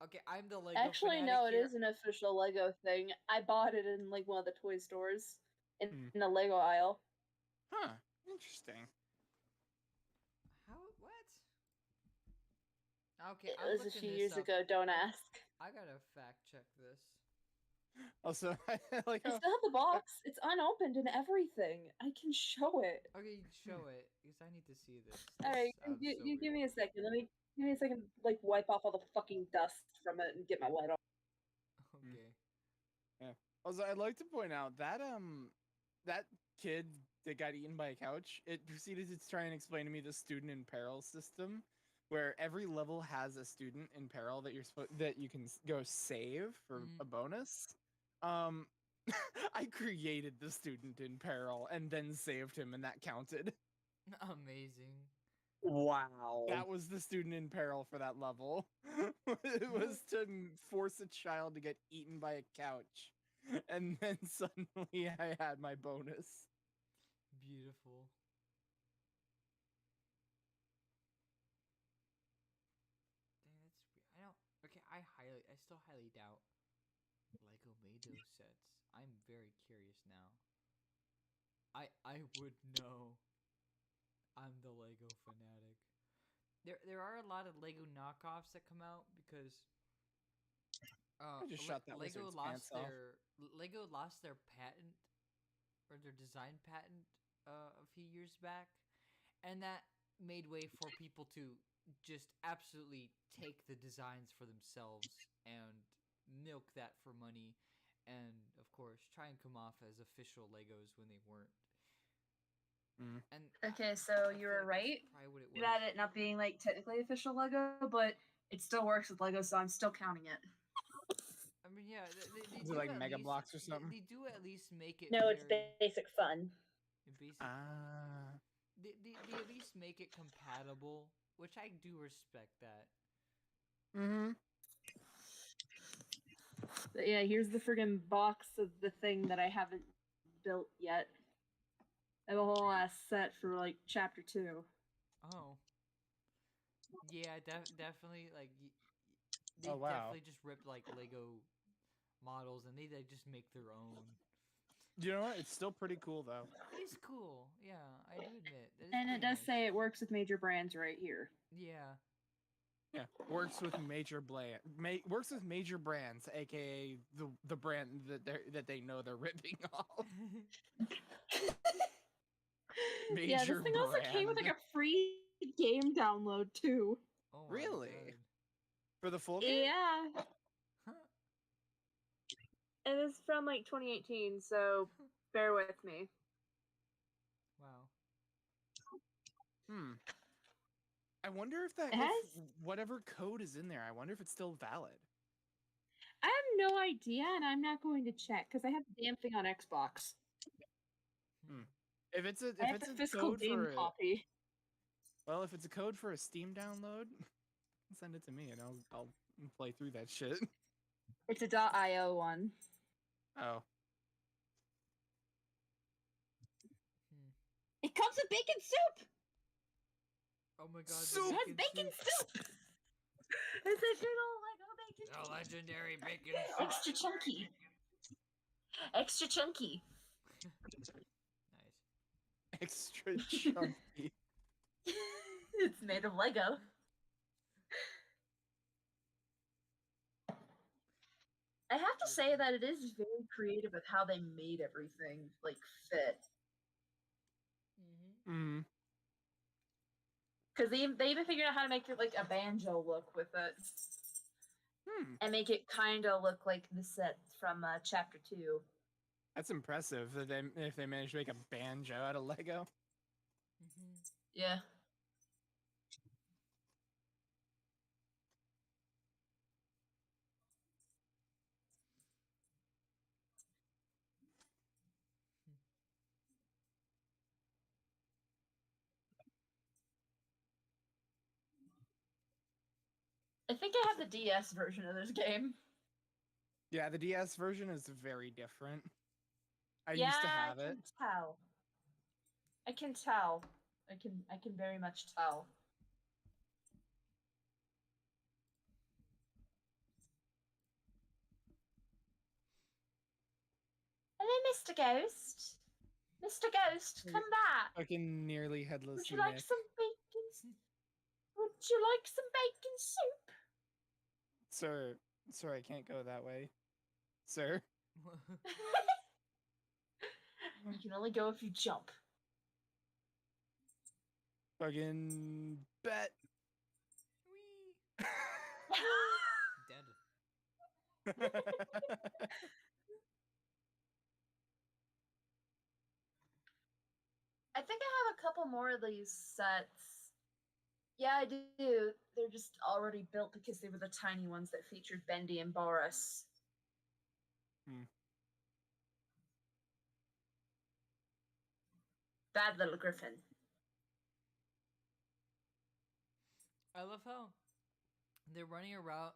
Okay, I'm the Lego Actually, fanatic no, it here. is an official Lego thing. I bought it in like one of the toy stores in, Hmm. in the Lego aisle. Huh. Interesting. How? What? Okay, It I'm was a looking few this years up. ago. Don't ask. I gotta fact check this. Also, I like I how still have the box. It's unopened and everything. I can show it. Okay, show it because I need to see this. All right, This sounds so you give weird. me a second. Give me a second. Like wipe off all the fucking dust from it and get my light off. Okay. Also, I'd like to point out that that kid that got eaten by a couch, it proceeded to try and explain to me the student in peril system, where every level has a student in peril that that you can go save for Mhm. a bonus. I created the student in peril and then saved him, and that counted. Amazing. Wow. That was the student in peril for that level. It was to force a child to get eaten by a couch. And then suddenly I had my bonus. Beautiful. Dang, that's weird. I don't. Okay, I still highly doubt Lego made those sets. I'm very curious now. I would know. I'm the Lego fanatic. There are a lot of Lego knockoffs that come out because I just shot that Lego wizard's lost pants off. Lego lost their patent or their design patent a few years back, and that made way for people to just absolutely take the designs for themselves and milk that for money, and of course try and come off as official Legos when they weren't. Mm. And Okay, so I you feel were like that's right probably what it was. about it not being like technically official Lego, but it still works with Lego, so I'm still counting it. I mean, yeah, they Is do it like at Mega least, Bloks or something? They do at least make it No, it's very basic fun. basic. Ah. They at least make it compatible, which I do respect that. Mm-hmm. But yeah, here's the friggin' box of the thing that I haven't built yet. I have a whole ass set for like chapter 2. Oh, yeah, definitely. Like, they Oh, wow. definitely just rip like Lego models, and they just make their own. You know what? It's still pretty cool though. It's cool, yeah. I do admit. That is And it pretty does nice. say it works with major brands right here. Yeah. Yeah, works with works with major brands, aka the brand that they know they're ripping off. Yeah, this thing also came with like a free game download too. Oh my Really? God. For the full game? Yeah, Huh. it is from like 2018, so bear with me. Wow. Hmm. I wonder if that It if has- whatever code is in there, I wonder if it's still valid. I have no idea, and I'm not going to check because I have the damn thing on Xbox. Hmm. If it's a I have if the it's a physical code game for copy. well, if it's a code for a Steam download, send it to me and I'll play through that shit. It's a .io one. Oh. It comes with bacon soup. Oh my God. the Soup! It has bacon soup. It's a good old Lego bacon The soup. legendary bacon. Extra chunky. Extra chunky. Nice. Extra chunky. It's made of Lego. I have to say that it is very creative with how they made everything like fit. Mm-hmm. Mm. Because they even figured out how to make it like a banjo look with it. Hmm. And make it kind of look like the set from chapter 2. That's impressive that if they managed to make a banjo out of Lego. Mm-hmm. Yeah. I think I have the DS version of this game. Yeah, the DS version is very different. I yeah, used to have I it. can tell. I can tell. I can very much tell. Mr. Ghost. Mr. Ghost, come back. Fucking nearly headless. Would you like Nick. some bacon? Would you like some bacon soup? Sir, I can't go that way. Sir. You can only go if you jump. Fucking bet. Whee! Dead. I think I have a couple more of these sets. Yeah, I do. They're just already built because they were the tiny ones that featured Bendy and Boris. Bad little griffin. I love how they're running around.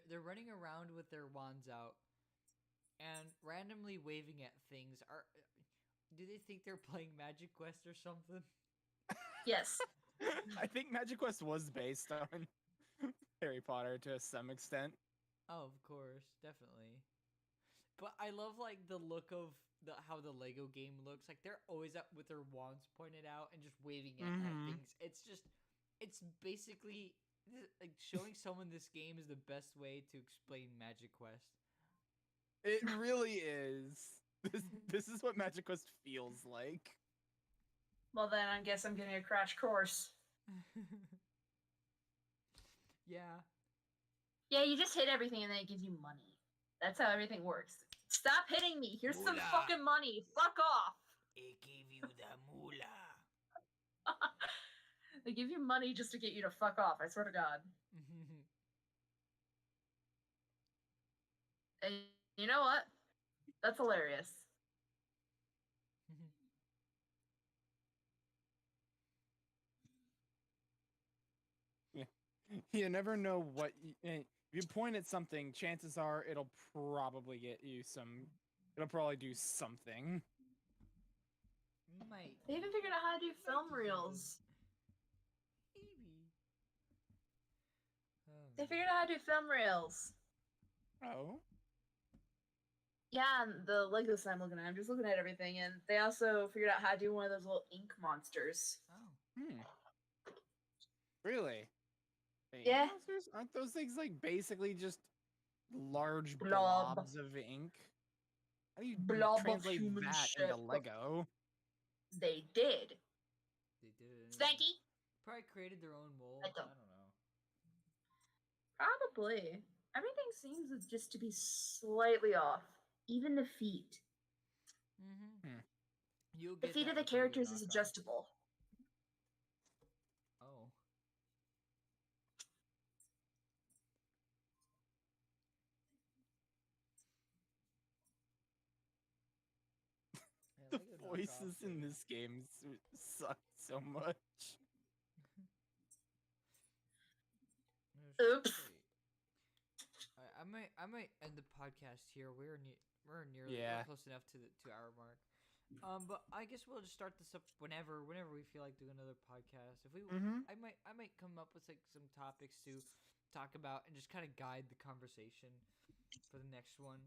They're running around with their wands out and randomly waving at things. Do they think they're playing Magic Quest or something? Yes. I think Magic Quest was based on Harry Potter to some extent. Oh, of course, definitely. But I love like the look of how the Lego game looks. Like they're always up with their wands pointed out and just waving at things. It's basically like showing someone this game is the best way to explain Magic Quest. It really is. This is what Magic Quest feels like. Well, then I guess I'm getting a crash course. Yeah. Yeah, you just hit everything and then it gives you money. That's how everything works. Stop hitting me. Here's some Moolah. fucking money. Fuck off. I give you the moolah. They give you money just to get you to fuck off. I swear to God. And you know what? That's hilarious. You never know what. If you point at something, chances are it'll probably get you some. It'll probably do something. Might. They even figured out how to do film reels. Maybe. They figured out how to do film reels. Oh. Yeah, and the Lego set I'm looking at. I'm just looking at everything, and they also figured out how to do one of those little ink monsters. Oh. Really? Hey, Yeah. monsters? Aren't those things like basically just large Blob. blobs of ink? How do you Blob of translate human that shit. into Lego? They did. They did it. Stanky? Probably created their own mold. I I don't- don't know. Probably. Everything seems just to be slightly off. Even the feet. You'll The get feet that of the with Lego characters is knockoff. adjustable. Oh. Yeah, The Lego voices knockoffs in are- this game suck so much. There's- Oops. wait. I might end the podcast here. We're nearly Yeah. we're close enough to our mark. But I guess we'll just start this up whenever we feel like doing another podcast. If we, I might come up with like some topics to talk about and just kind of guide the conversation for the next one.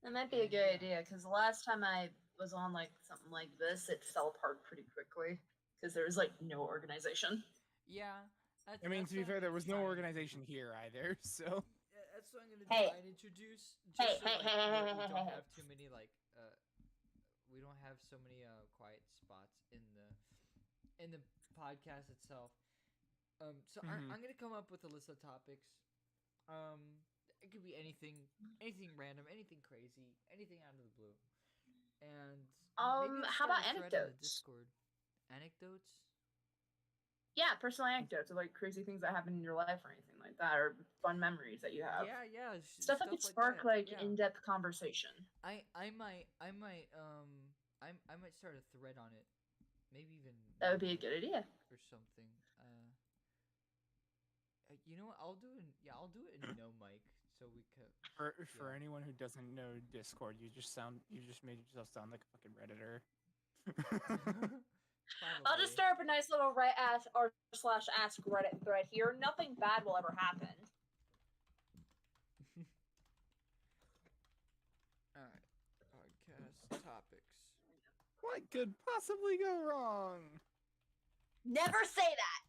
That might be a good idea, because the last time I was on like something like this, it fell apart pretty quickly because there was like no organization. Yeah. I mean, that's to be what fair, I'm there was no trying to organization do. here either, so. Yeah, that's what I'm gonna Hey. try and introduce. Just Hey, so, hey, like, hey, hey, we hey, don't hey, have too many like we don't have so many quiet spots in the podcast itself. So I'm gonna come up with a list of topics. It could be anything random, anything crazy, anything out of the blue. And maybe How start about a thread on the anecdotes? Discord. Anecdotes? Yeah, personal anecdotes or like crazy things that happen in your life or anything like that, or fun memories that you have. Yeah. Stuff that could spark that, like yeah. in-depth conversation. I might start a thread on it. Maybe even That would be a make good idea. or something. You know what? I'll do it in no mic so we could. For Yeah. anyone who doesn't know Discord, you just made yourself sound like a fucking redditor. I'll just start up a nice little /ask Reddit thread here. Nothing bad will ever happen. Alright. What could possibly go wrong? Never say that.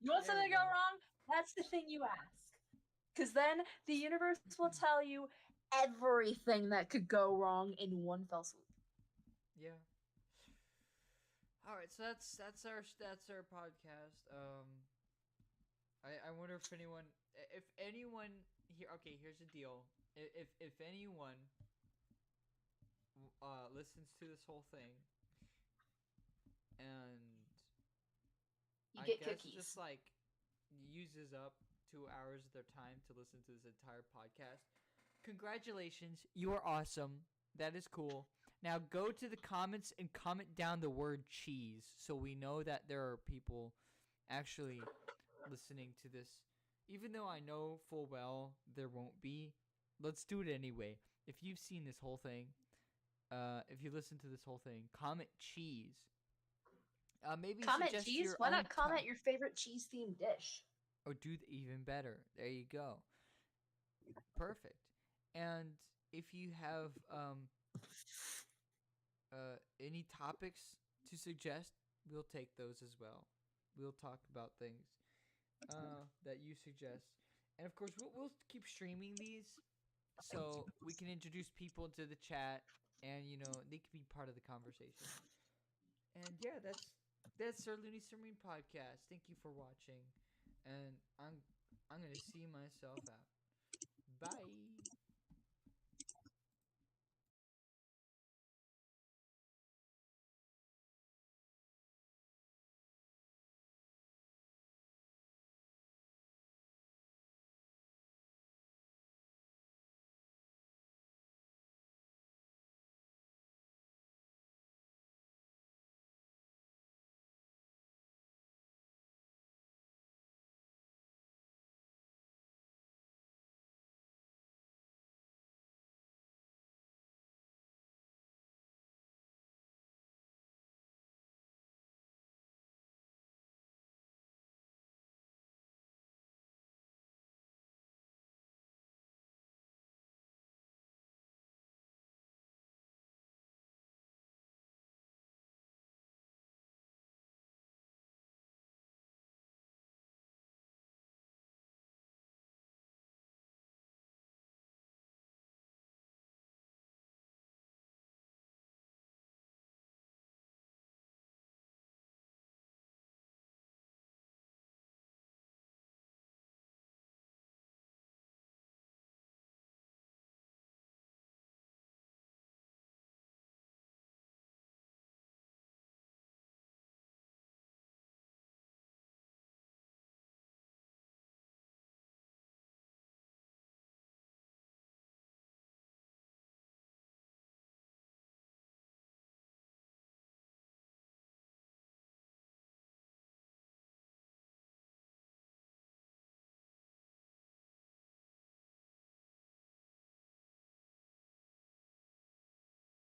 You want There something we to go go. wrong? That's the thing you ask. Because then the universe will tell you everything that could go wrong in one fell swoop. Yeah. All right, so that's our podcast. I wonder if anyone here. Okay, here's the deal. If anyone listens to this whole thing, and You I get guess cookies. just like uses up 2 hours of their time to listen to this entire podcast, congratulations, you are awesome. That is cool. Now go to the comments and comment down the word cheese so we know that there are people actually listening to this. Even though I know full well there won't be, let's do it anyway. If you've seen this whole thing, if you listen to this whole thing, comment cheese. Maybe Comment suggest cheese? your Why own not comment your favorite cheese themed dish? or do even better. There you go. Perfect. And if you have any topics to suggest, we'll take those as well. We'll talk about things that you suggest, and of course, we'll keep streaming these so we can introduce people to the chat, and they can be part of the conversation. And yeah, that's our Looney Submarine podcast. Thank you for watching, and I'm gonna see myself out. Bye.